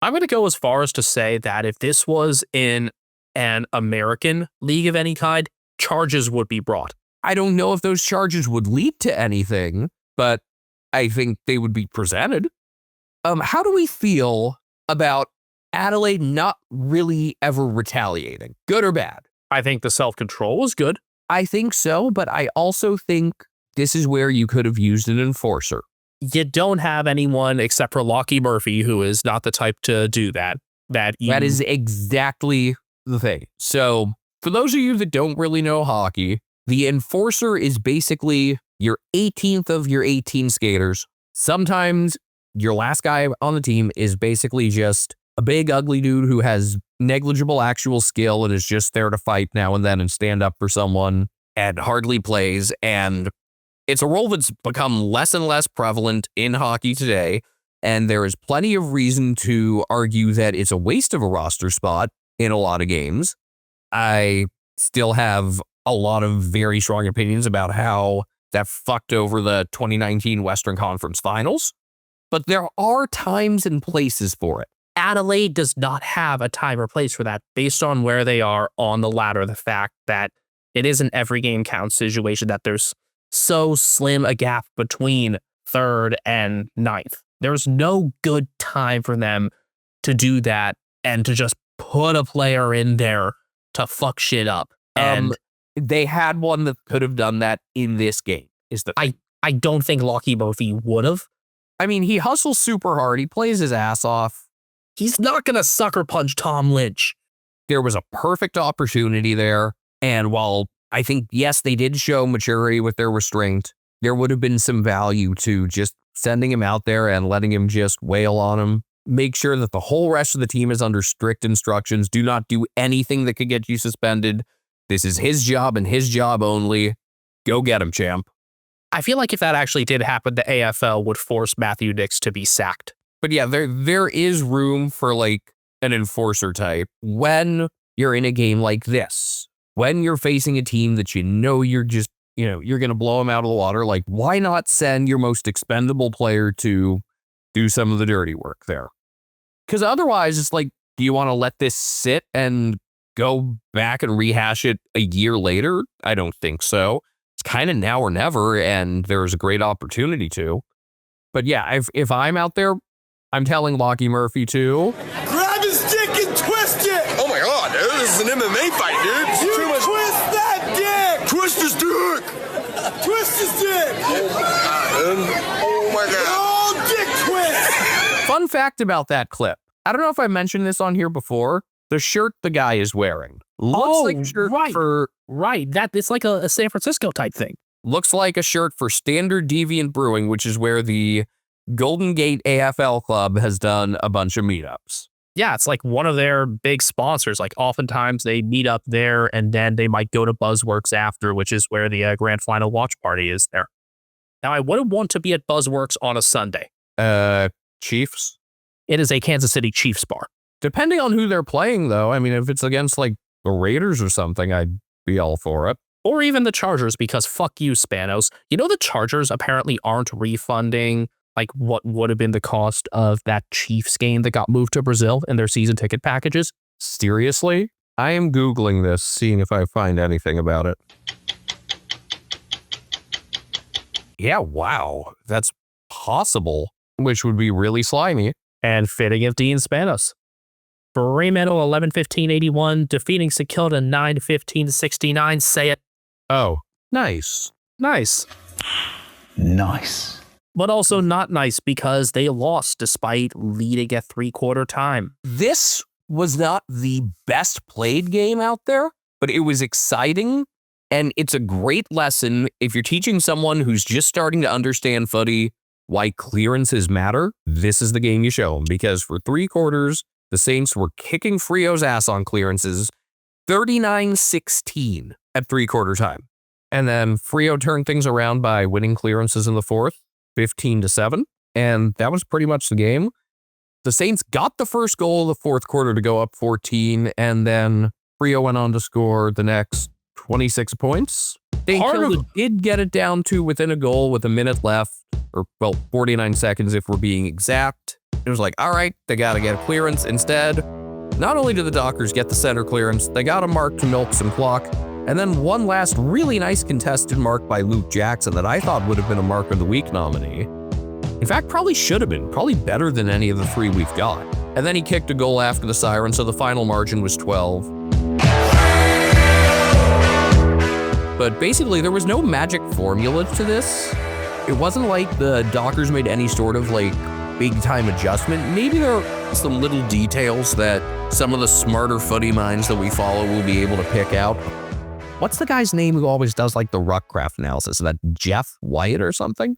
I'm going to go as far as to say that if this was in an American league of any kind, charges would be brought. I don't know if those charges would lead to anything, but I think they would be presented. How do we feel about Adelaide not really ever retaliating? Good or bad? I think the self-control was good. I think so, but I also think this is where you could have used an enforcer. You don't have anyone except for Lockie Murphy, who is not the type to do that. That is exactly the thing. So, for those of you that don't really know hockey, the enforcer is basically your 18th of your 18 skaters. Sometimes your last guy on the team is basically just a big, ugly dude who has negligible actual skill and is just there to fight now and then and stand up for someone and hardly plays. And it's a role that's become less and less prevalent in hockey today. And there is plenty of reason to argue that it's a waste of a roster spot in a lot of games. I still have a lot of very strong opinions about how that fucked over the 2019 Western Conference Finals. But there are times and places for it. Adelaide does not have a time or place for that based on where they are on the ladder. The fact that it is an every game counts situation, that there's so slim a gap between 3rd and 9th. There's no good time for them to do that and to just put a player in there to fuck shit up. And they had one that could have done that in this game. I don't think Lockie Murphy would have. I mean, he hustles super hard. He plays his ass off. He's not going to sucker punch Tom Lynch. There was a perfect opportunity there. And while I think, yes, they did show maturity with their restraint, there would have been some value to just sending him out there and letting him just wail on him. Make sure that the whole rest of the team is under strict instructions. Do not do anything that could get you suspended. This is his job and his job only. Go get him, champ. I feel like if that actually did happen, the AFL would force Matthew Dix to be sacked. But yeah, there is room for like an enforcer type when you're in a game like this. When you're facing a team that you're just, you're going to blow them out of the water, like why not send your most expendable player to do some of the dirty work there? Because otherwise it's like, do you want to let this sit and go back and rehash it a year later? I don't think so. It's kind of now or never, and there's a great opportunity to. But yeah, if I'm out there, I'm telling Lockie Murphy to Grab his dick and twist it! Oh my god, dude, this is an MMA fight, dude! You twist that dick! Twist his dick! Twist his dick! Oh my god. Oh, dick twist! Fun fact about that clip. I don't know if I mentioned this on here before. The shirt the guy is wearing looks like a shirt for... Right, it's like a San Francisco type thing. Looks like a shirt for Standard Deviant Brewing, which is where the Golden Gate AFL Club has done a bunch of meetups. Yeah, it's like one of their big sponsors. Like oftentimes they meet up there and then they might go to Buzzworks after, which is where the grand final watch party is there. Now, I wouldn't want to be at Buzzworks on a Sunday. Chiefs? It is a Kansas City Chiefs bar. Depending on who they're playing, though. I mean, if it's against like the Raiders or something, I'd be all for it. Or even the Chargers, because fuck you, Spanos. The Chargers apparently aren't refunding like what would have been the cost of that Chiefs game that got moved to Brazil in their season ticket packages. Seriously? I am Googling this, seeing if I find anything about it. Yeah, wow. That's possible, which would be really slimy. And fitting of Dean Spanos. Fremantle 11-15-81, defeating Sakilda 9-15-69. Say it. Oh, nice. Nice. Nice. But also not nice because they lost despite leading at 3/4 time. This was not the best played game out there, but it was exciting. And it's a great lesson if you're teaching someone who's just starting to understand footy why clearances matter. This is the game you show them, because for 3 quarters, the Saints were kicking Frio's ass on clearances, 39-16 at 3-quarter time. And then Frio turned things around by winning clearances in the 4th, 15-7. And that was pretty much the game. The Saints got the first goal of the 4th quarter to go up 14, and then Frio went on to score the next 26 points. St. Kilda did get it down to within a goal with a minute left, or, well, 49 seconds if we're being exact. It was like, all right, they got to get a clearance. Instead, not only did the Dockers get the center clearance, they got a mark to milk some clock, and then one last really nice contested mark by Luke Jackson that I thought would have been a Mark of the Week nominee. In fact, probably should have been, probably better than any of the 3 we've got. And then he kicked a goal after the siren, so the final margin was 12. But basically, there was no magic formula to this. It wasn't like the Dockers made any sort of like big-time adjustment. Maybe there are some little details that some of the smarter footy minds that we follow will be able to pick out. What's the guy's name who always does like the Ruckcraft analysis? Is that Jeff White or something?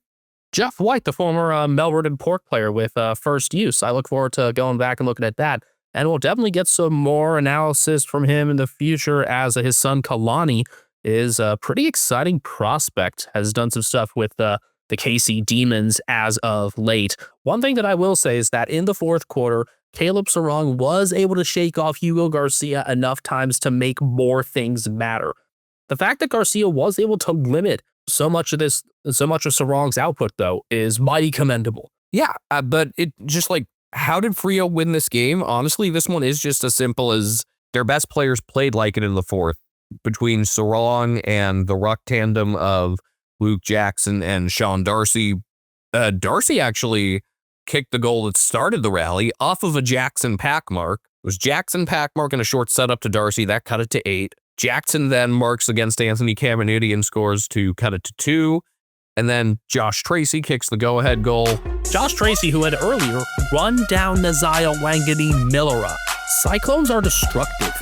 Jeff White, the former Melbourne and Pork player with First Use. I look forward to going back and looking at that. And we'll definitely get some more analysis from him in the future, as his son Kalani is a pretty exciting prospect, has done some stuff with the KC Demons as of late. One thing that I will say is that in the 4th quarter, Caleb Sarong was able to shake off Hugo Garcia enough times to make more things matter. The fact that Garcia was able to limit so much of Sarong's output, though, is mighty commendable. Yeah, but it just like, how did Frio win this game? Honestly, this one is just as simple as their best players played like it in the 4th, between Sarong and the ruck tandem of Luke Jackson and Sean Darcy. Darcy actually kicked the goal that started the rally off of a Jackson pack mark. It was Jackson pack mark and a short setup to Darcy. That cut it to 8. Jackson then marks against Anthony Caminiti and scores to cut it to 2. And then Josh Tracy kicks the go-ahead goal. Josh Tracy, who had earlier run down Nazaya Wangani Millera. Cyclones are destructive.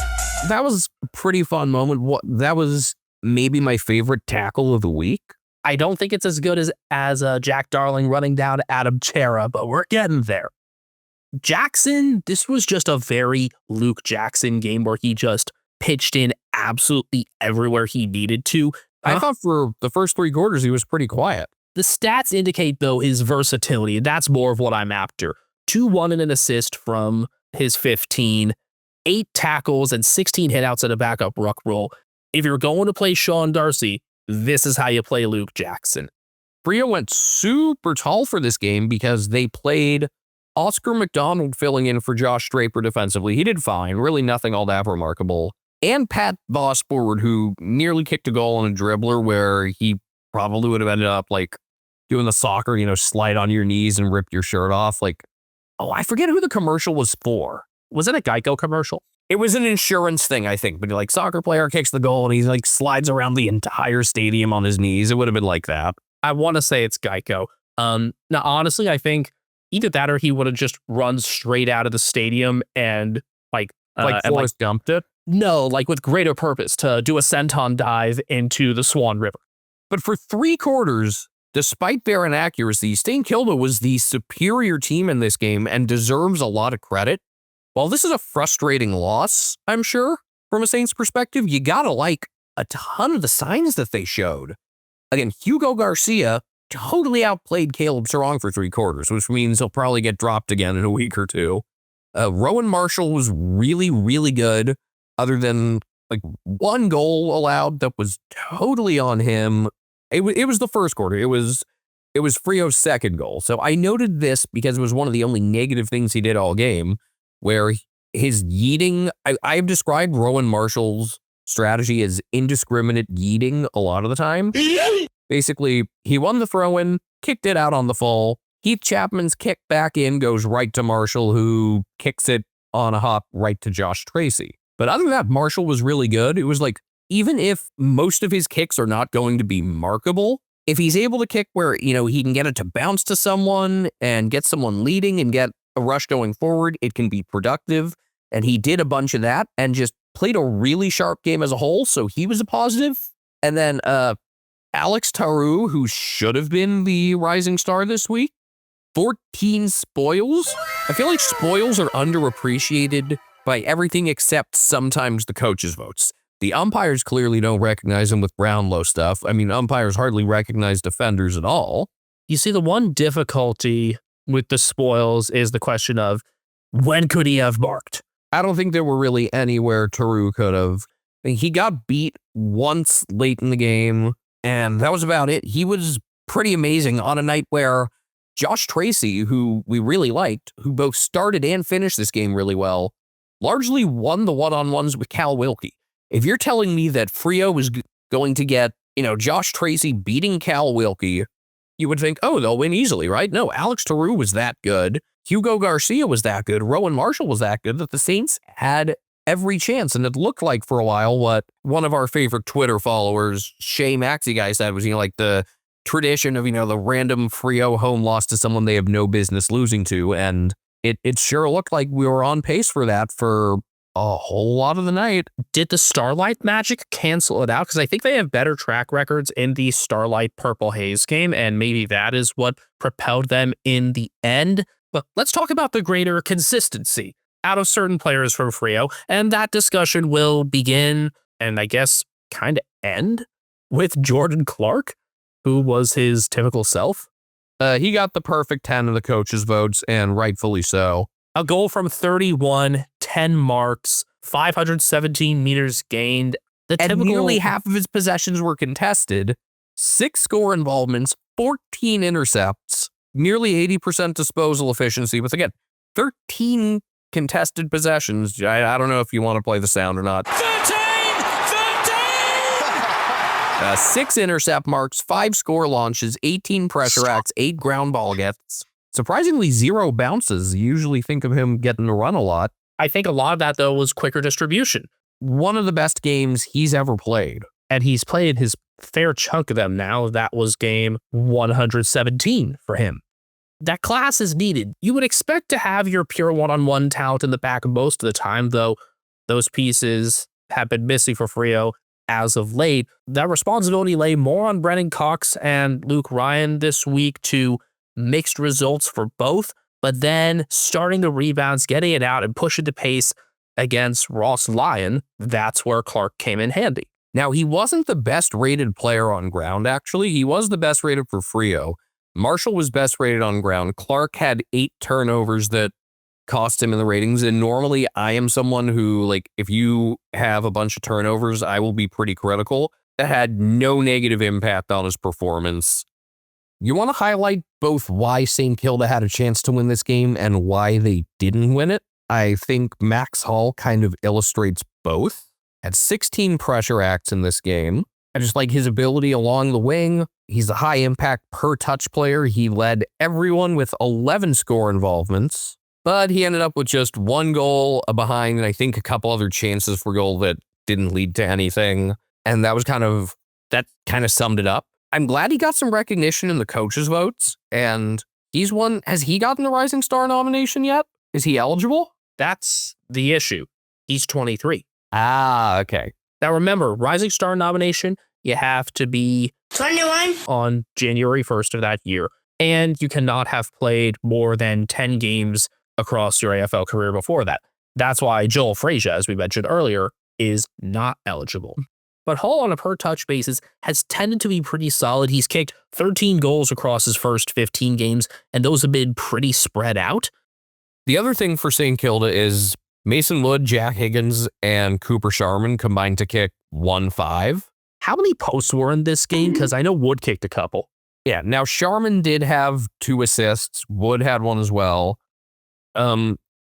That was a pretty fun moment. That was maybe my favorite tackle of the week. I don't think it's as good as Jack Darling running down Adam Chera, but we're getting there. Jackson, this was just a very Luke Jackson game where he just pitched in absolutely everywhere he needed to. I thought for the first 3 quarters, he was pretty quiet. The stats indicate, though, his versatility. That's more of what I'm after. 2-1 and an assist from his 15, 8 tackles and 16 hitouts at a backup ruck role. If you're going to play Sean Darcy, this is how you play Luke Jackson. Frio went super tall for this game because they played Oscar McDonald filling in for Josh Draper defensively. He did fine, really nothing all that remarkable. And Pat Voss forward, who nearly kicked a goal on a dribbler where he probably would have ended up like doing the soccer, slide on your knees and rip your shirt off. Like, oh, I forget who the commercial was for. Was it a Geico commercial? It was an insurance thing, I think. But like, soccer player kicks the goal and he like slides around the entire stadium on his knees. It would have been like that. I want to say it's Geico. Now, honestly, I think either that or he would have just run straight out of the stadium and like Forrest Gumped it. No, like with greater purpose to do a senton dive into the Swan River. But for 3 quarters, despite their inaccuracy, St. Kilda was the superior team in this game and deserves a lot of credit. While this is a frustrating loss, I'm sure, from a Saints perspective, you gotta like a ton of the signs that they showed. Again, Hugo Garcia totally outplayed Caleb Sarong for 3 quarters, which means he'll probably get dropped again in a week or 2. Rowan Marshall was really, really good, other than like 1 goal allowed that was totally on him. It was the first quarter. It was Frio's second goal. So I noted this because it was one of the only negative things he did all game, where his yeeting, I've described Rowan Marshall's strategy as indiscriminate yeeting a lot of the time. Basically, he won the throw-in, kicked it out on the full. Heath Chapman's kick back in goes right to Marshall, who kicks it on a hop right to Josh Tracy. But other than that, Marshall was really good. It was like, even if most of his kicks are not going to be markable, if he's able to kick where, he can get it to bounce to someone and get someone leading and get a rush going forward, it can be productive. And he did a bunch of that and just played a really sharp game as a whole. So he was a positive. And then Alex Taru, who should have been the rising star this week, 14 spoils. I feel like spoils are underappreciated by everything except sometimes the coaches' votes. The umpires clearly don't recognize him with Brownlow stuff. I mean, umpires hardly recognize defenders at all. You see, the one difficulty with the spoils is the question of when could he have marked? I don't think there were really anywhere Taru could have. I mean, he got beat once late in the game, and that was about it. He was pretty amazing on a night where Josh Tracy, who we really liked, who both started and finished this game really well, largely won the one-on-ones with Cal Wilkie. If you're telling me that Frio was going to get, Josh Tracy beating Cal Wilkie, you would think, oh, they'll win easily, right? No, Alex Taru was that good. Hugo Garcia was that good. Rowan Marshall was that good that the Saints had every chance. And it looked like for a while what one of our favorite Twitter followers, Shay Maxey guy, said was, like the tradition of, the random Frio home loss to someone they have no business losing to. And it sure looked like we were on pace for that for a whole lot of the night. Did the Starlight Magic cancel it out? Because I think they have better track records in the Starlight Purple Haze game, and maybe that is what propelled them in the end. But let's talk about the greater consistency out of certain players from Frio, and that discussion will begin, and I guess kind of end, with Jordan Clark, who was his typical self. He got the perfect 10 of the coaches' votes, and rightfully so. A goal from 31, 10 marks, 517 meters gained. And nearly half of his possessions were contested. 6 score involvements, 14 intercepts, nearly 80% disposal efficiency. But again, 13 contested possessions. I don't know if you want to play the sound or not. 6 intercept marks, 5 score launches, 18 pressure acts, 8 ground ball gets. Surprisingly, 0 bounces. You usually think of him getting to run a lot. I think a lot of that, though, was quicker distribution. One of the best games he's ever played. And he's played his fair chunk of them now. That was game 117 for him. That class is needed. You would expect to have your pure one-on-one talent in the back most of the time, though those pieces have been missing for Frio as of late. That responsibility lay more on Brennan Cox and Luke Ryan this week to mixed results for both, but then starting the rebounds, getting it out, and pushing the pace against Ross Lyon, that's where Clark came in handy. Now, he wasn't the best rated player on ground, actually. He was the best rated for Frio. Marshall was best rated on ground. Clark had 8 turnovers that cost him in the ratings, and normally I am someone who, if you have a bunch of turnovers, I will be pretty critical. That had no negative impact on his performance. You want to highlight both why St. Kilda had a chance to win this game and why they didn't win it. I think Max Hall kind of illustrates both. Had 16 pressure acts in this game. I just like his ability along the wing. He's a high impact per touch player. He led everyone with 11 score involvements, but he ended up with just 1 goal behind, and I think a couple other chances for goal that didn't lead to anything. And that kind of summed it up. I'm glad he got some recognition in the coaches' votes, and he's won. Has he gotten the Rising Star nomination yet? Is he eligible? That's the issue. He's 23. Ah, okay. Now remember, Rising Star nomination, you have to be 21 on January 1st of that year, and you cannot have played more than 10 games across your AFL career before that. That's why Joel Frazier, as we mentioned earlier, is not eligible. But Hall, on a per-touch basis, has tended to be pretty solid. He's kicked 13 goals across his first 15 games, and those have been pretty spread out. The other thing for St. Kilda is Mason Wood, Jack Higgins, and Cooper Sharman combined to kick 1-5. How many posts were in this game? Because I know Wood kicked a couple. Yeah, now Sharman did have 2 assists. Wood had 1 as well.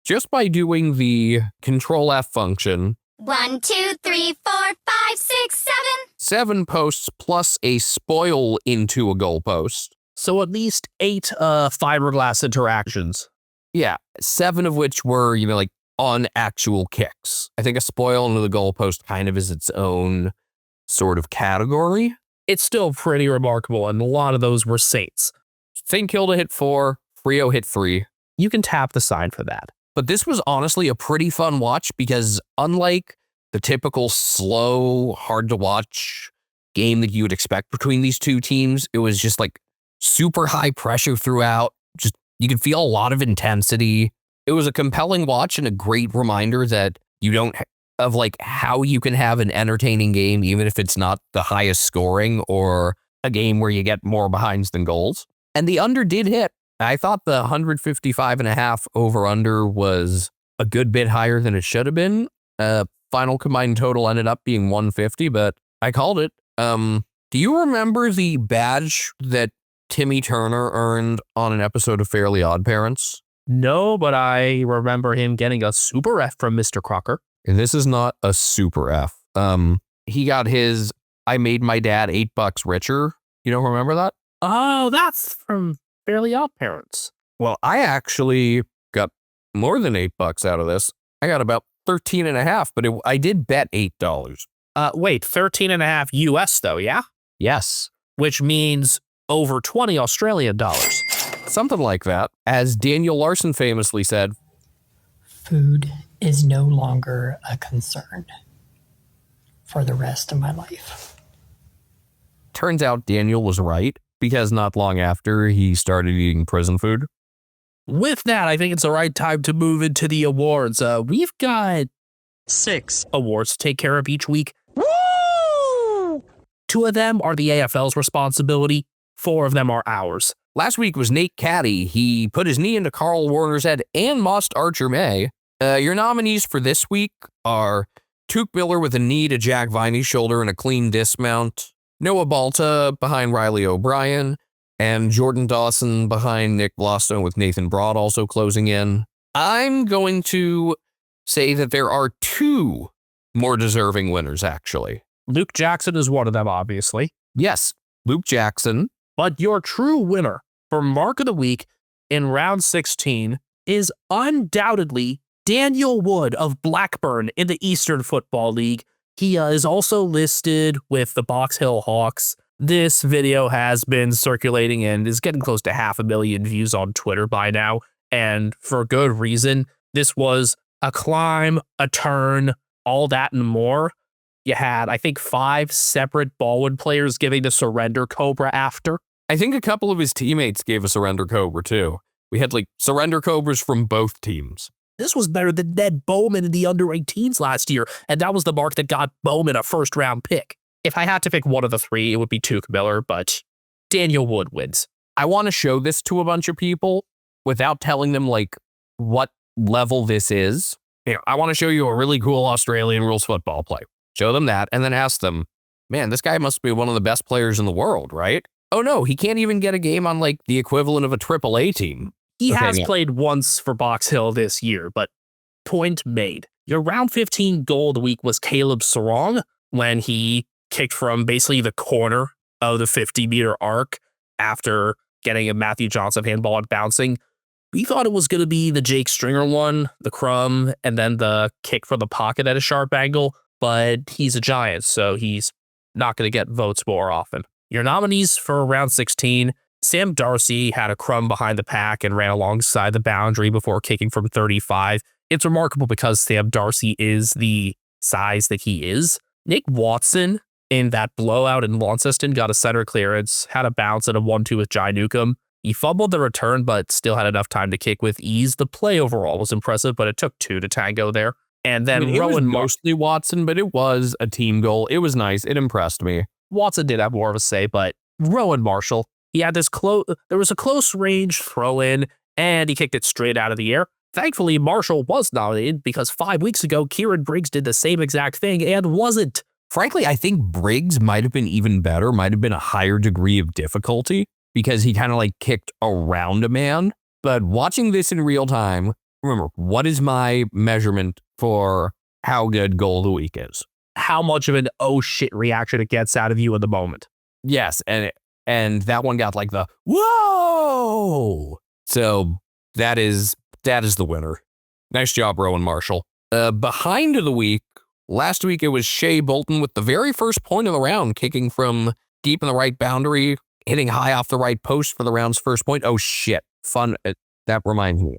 Just by doing the Control F function, 1, 2, 3, 4, 5, 6, 7. 7 posts plus a spoil into a goal post. So at least 8 fiberglass interactions. Yeah, 7 of which were, on actual kicks. I think a spoil into the goal post kind of is its own sort of category. It's still pretty remarkable, and a lot of those were Saints. St. Kilda hit 4, Frio hit 3. You can tap the sign for that. But this was honestly a pretty fun watch because unlike the typical slow, hard to watch game that you would expect between these two teams. It was just like super high pressure throughout. Just you could feel a lot of intensity. It was a compelling watch and a great reminder that you don't of like how you can have an entertaining game, even if it's not the highest scoring or a game where you get more behinds than goals. And the under did hit. I thought the 155.5 over under was a good bit higher than it should have been. Final combined total ended up being 150, but I called it. Do you remember the badge that Timmy Turner earned on an episode of Fairly Odd Parents? No, but I remember him getting a super F from Mr. Crocker. And this is not a super F. He got his I made my dad $8 richer. You don't remember that? Oh, that's from Fairly Odd Parents. Well, I actually got more than $8 out of this. I got about 13.5, but I did bet $8. Wait, 13.5 US though, yeah? Yes. Which means over 20 Australian dollars. Something like that. As Daniel Larson famously said, food is no longer a concern for the rest of my life. Turns out Daniel was right, because not long after he started eating prison food. With that, I think it's the right time to move into the awards. We've got 6 awards to take care of each week. Woo! 2 of them are the AFL's responsibility. 4 of them are ours. Last week was Nate Caddy. He put his knee into Carl Warner's head and lost Archer May. Your nominees for this week are Tuke Miller with a knee to Jack Viney's shoulder and a clean dismount, Noah Balta behind Riley O'Brien, and Jordan Dawson behind Nick Blostone with Nathan Broad also closing in. I'm going to say that there are 2 more deserving winners, actually. Luke Jackson is one of them, obviously. Yes, Luke Jackson. But your true winner for Mark of the Week in round 16 is undoubtedly Daniel Wood of Blackburn in the Eastern Football League. He is also listed with the Box Hill Hawks. This video has been circulating and is getting close to 500,000 views on Twitter by now, and for good reason. This was a climb, a turn, all that and more. You had, I think, 5 separate Baldwin players giving the surrender cobra after. I think a couple of his teammates gave a surrender cobra too. We had like surrender cobras from both teams. This was better than Ned Bowman in the under-18s last year, and that was the mark that got Bowman a first-round pick. If I had to pick one of the 3, it would be Tuke Miller, but Daniel Wood wins. I want to show this to a bunch of people without telling them like what level this is. You know, I want to show you a really cool Australian rules football play. Show them that and then ask them, man, this guy must be one of the best players in the world, right? Oh no, he can't even get a game on like the equivalent of a AAA team. He has played once for Box Hill this year, but point made. Your round 15 goal of the week was Caleb Sarong when he kicked from basically the corner of the 50-meter arc after getting a Matthew Johnson handball and bouncing. We thought it was going to be the Jake Stringer one, the crumb, and then the kick from the pocket at a sharp angle, but he's a Giant, so he's not going to get votes more often. Your nominees for round 16, Sam Darcy had a crumb behind the pack and ran alongside the boundary before kicking from 35. It's remarkable because Sam Darcy is the size that he is. Nick Watson in that blowout in Launceston got a center clearance, had a bounce and a 1-2 with Jai Newcomb. He fumbled the return, but still had enough time to kick with ease. The play overall was impressive, but it took 2 to tango there. And then it was Rowan mostly Watson, but it was a team goal. It was nice. It impressed me. Watson did have more of a say, but Rowan Marshall, he had this there was a close range throw in, and he kicked it straight out of the air. Thankfully, Marshall was nominated because 5 weeks ago, Kieran Briggs did the same exact thing and wasn't. Frankly, I think Briggs might have been even better, might have been a higher degree of difficulty because he kind of like kicked around a man. But watching this in real time, remember, what is my measurement for how good goal of the week is? How much of an oh shit reaction it gets out of you in the moment. Yes, and that one got like the whoa. So that is the winner. Nice job, Rowan Marshall. Behind of the week, last week it was Shea Bolton with the very first point of the round, kicking from deep in the right boundary, hitting high off the right post for the round's first point. Oh shit, fun. That reminds me.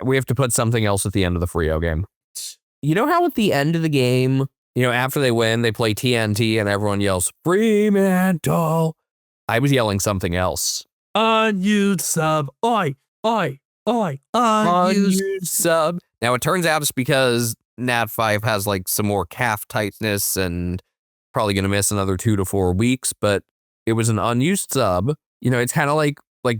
We have to put something else at the end of the Frio game. You know how at the end of the game, You know, after they win, they play TNT and everyone yells, Fremantle. I was yelling something else. Unused sub. Oi, oi, oi. Unused sub. Now, it turns out it's because Nat 5 has like some more calf tightness and probably going to miss another 2 to 4 weeks, but it was an unused sub. You know, it's kind of like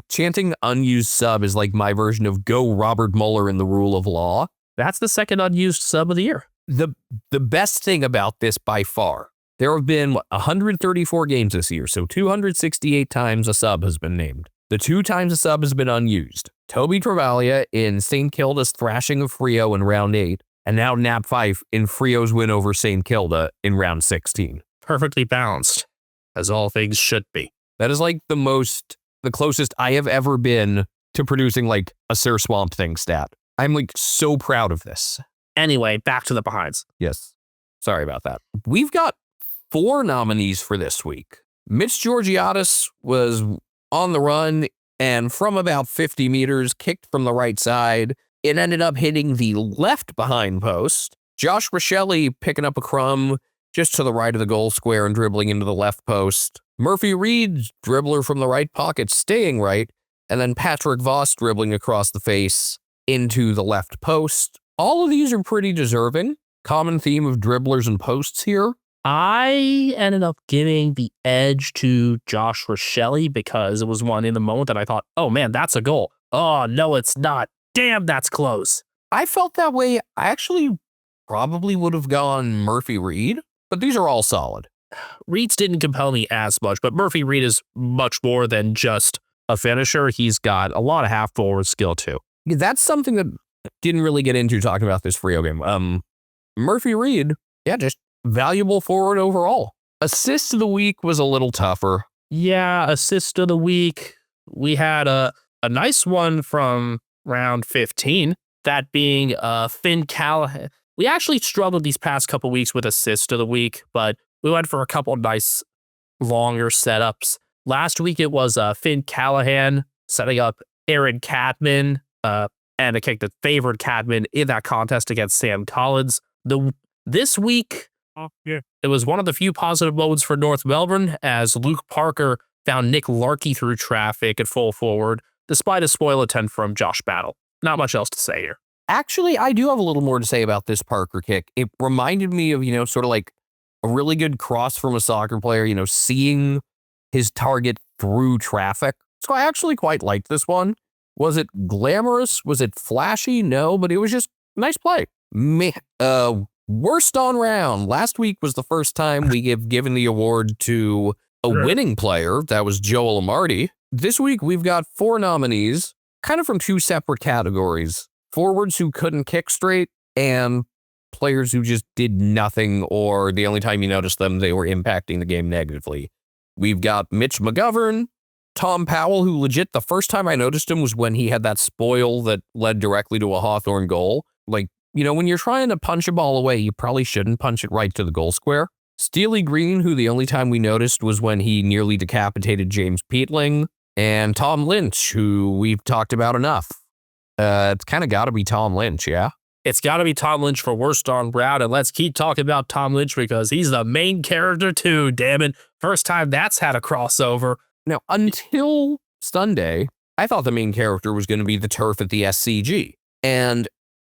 chanting unused sub is like my version of go Robert Mueller in the rule of law. That's the second unused sub of the year. The best thing about this by far, there have been 134 games this year, so 268 times a sub has been named. The 2 times a sub has been unused. Toby Travaglia in St. Kilda's thrashing of Frio in round 8, and now Nat 5 in Frio's win over St. Kilda in round 16. Perfectly balanced, as all things should be. That is like the closest I have ever been to producing like a Sir Swamp Thing stat. I'm like so proud of this. Anyway, back to the behinds. Yes. Sorry about that. We've got 4 nominees for this week. Mitch Georgiadis was on the run and from about 50 meters, kicked from the right side. It ended up hitting the left behind post. Josh Rochelli picking up a crumb just to the right of the goal square and dribbling into the left post. Murphy Reed, dribbler from the right pocket, staying right. And then Patrick Voss dribbling across the face into the left post. All of these are pretty deserving. Common theme of dribblers and posts here. I ended up giving the edge to Josh Rochelli because it was one in the moment that I thought, oh man, that's a goal. Oh, no, it's not. Damn, that's close. I felt that way. I actually probably would have gone Murphy Reed, but these are all solid. Reed's didn't compel me as much, but Murphy Reed is much more than just a finisher. He's got a lot of half-forward skill too. That's something that didn't really get into talking about this Frio game. Murphy Reed, yeah, just valuable forward overall. Assist of the week was a little tougher. Yeah, assist of the week. We had a nice one from round 15, that being Finn Callahan. We actually struggled these past couple weeks with assist of the week, but we went for a couple nice longer setups. Last week it was Finn Callahan setting up Aaron Cadman, and a kick that favored Cadman in that contest against Sam Collins. This week, it was one of the few positive moments for North Melbourne as Luke Parker found Nick Larkey through traffic at full forward, despite a spoil attempt from Josh Battle. Not much else to say here. Actually, I do have a little more to say about this Parker kick. It reminded me of, sort of like a really good cross from a soccer player, seeing his target through traffic. So I actually quite liked this one. Was it glamorous? Was it flashy? No, but it was just nice play. Worst on round. Last week was the first time we have given the award to a winning player. That was Joel Amarty. This week we've got 4 nominees, kind of from 2 separate categories. Forwards who couldn't kick straight and players who just did nothing, or the only time you noticed them, they were impacting the game negatively. We've got Mitch McGovern, Tom Powell, who legit, the first time I noticed him was when he had that spoil that led directly to a Hawthorn goal. Like, when you're trying to punch a ball away, you probably shouldn't punch it right to the goal square. Steely Green, who the only time we noticed was when he nearly decapitated James Peatling. And Tom Lynch, who we've talked about enough. It's kind of got to be Tom Lynch, yeah? It's got to be Tom Lynch for worst on round, and let's keep talking about Tom Lynch because he's the main character too, damn it. First time that's had a crossover. Now, until Sunday, I thought the main character was going to be the turf at the SCG. And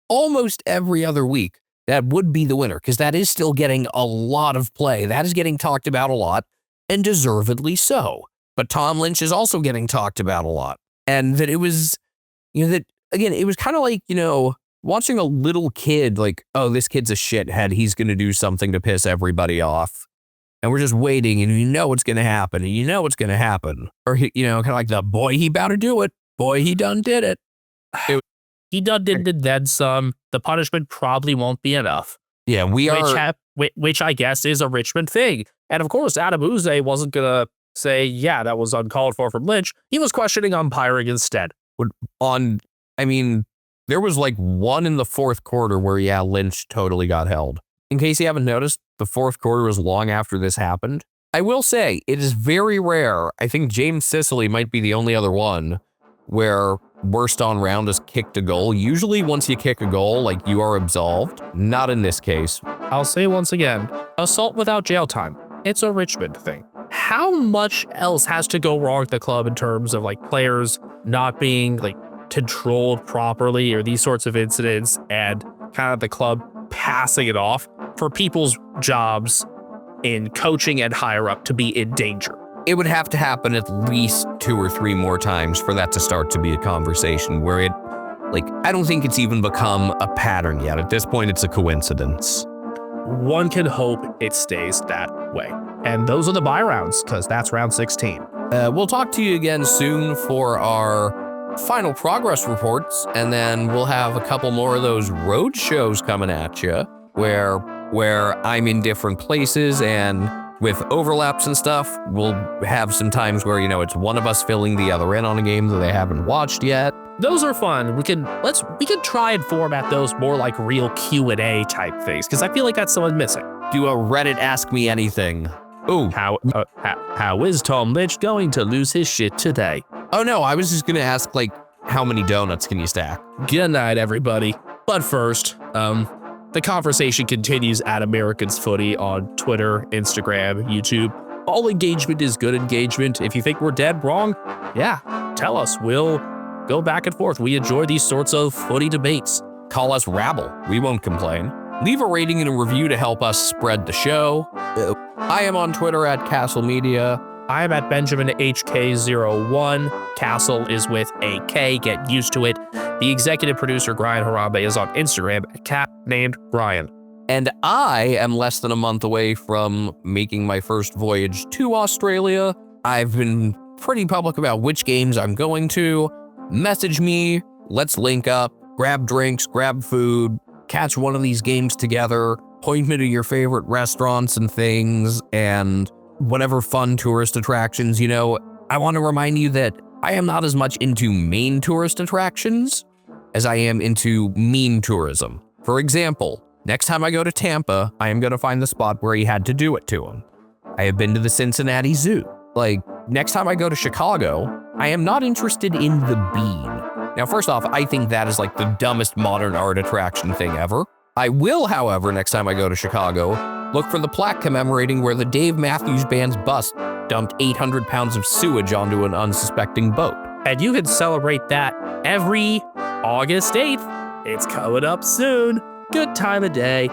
almost every other week, that would be the winner, because that is still getting a lot of play. That is getting talked about a lot, and deservedly so. But Tom Lynch is also getting talked about a lot. And that it was, that, again, it was kind of like, watching a little kid, like, oh, this kid's a shithead. He's going to do something to piss everybody off. And we're just waiting, and you know what's going to happen, and you know what's going to happen. Or, kind of like the, boy, he about to do it. Boy, he done did it. He done did it then some. The punishment probably won't be enough. Yeah, which I guess is a Richmond thing. And of course, Adam Uze wasn't going to say, yeah, that was uncalled for from Lynch. He was questioning umpiring instead. There was like one in the 4th quarter where, yeah, Lynch totally got held. In case you haven't noticed, the 4th quarter was long after this happened. I will say, it is very rare. I think James Sicily might be the only other one where worst on round is kicked a goal. Usually once you kick a goal, like, you are absolved. Not in this case. I'll say once again, assault without jail time. It's a Richmond thing. How much else has to go wrong at the club in terms of like players not being like controlled properly or these sorts of incidents and kind of the club passing it off for people's jobs in coaching and higher up to be in danger? It would have to happen at least 2 or 3 more times for that to start to be a conversation where it, like, I don't think it's even become a pattern yet. At this point, it's a coincidence. One can hope it stays that way. And those are the bye rounds, because that's round 16. We'll talk to you again soon for our final progress reports, and then we'll have a couple more of those road shows coming at you, where I'm in different places, and with overlaps and stuff, we'll have some times where, you know, it's one of us filling the other in on a game that they haven't watched yet. Those are fun. We can try and format those more like real Q&A type things, because I feel like that's someone missing. Do a Reddit Ask Me Anything. Ooh. How is Tom Lynch going to lose his shit today? Oh no, I was just gonna ask, like, how many donuts can you stack? Good night, everybody. But first, the conversation continues at Americans Footy on Twitter, Instagram, YouTube. All engagement is good engagement. If you think we're dead wrong, yeah, tell us. We'll go back and forth. We enjoy these sorts of footy debates. Call us rabble. We won't complain. Leave a rating and a review to help us spread the show. I am on Twitter at Castle Media. I am at Benjamin HK01. Castle is with a K. Get used to it. The executive producer, Brian Harambe, is on Instagram, a cat named Brian. And I am less than a month away from making my first voyage to Australia. I've been pretty public about which games I'm going to. Message me, let's link up, grab drinks, grab food, catch one of these games together, point me to your favorite restaurants and things, and whatever fun tourist attractions. You know, I want to remind you that I am not as much into main tourist attractions as I am into mean tourism. For example, next time I go to Tampa, I am going to find the spot where he had to do it to him. I have been to the Cincinnati Zoo. Like, next time I go to Chicago, I am not interested in the bean. Now, first off, I think that is like the dumbest modern art attraction thing ever. I will, however, next time I go to Chicago, look for the plaque commemorating where the Dave Matthews Band's bus dumped 800 pounds of sewage onto an unsuspecting boat. And you can celebrate that every August 8th. It's coming up soon. Good time of day.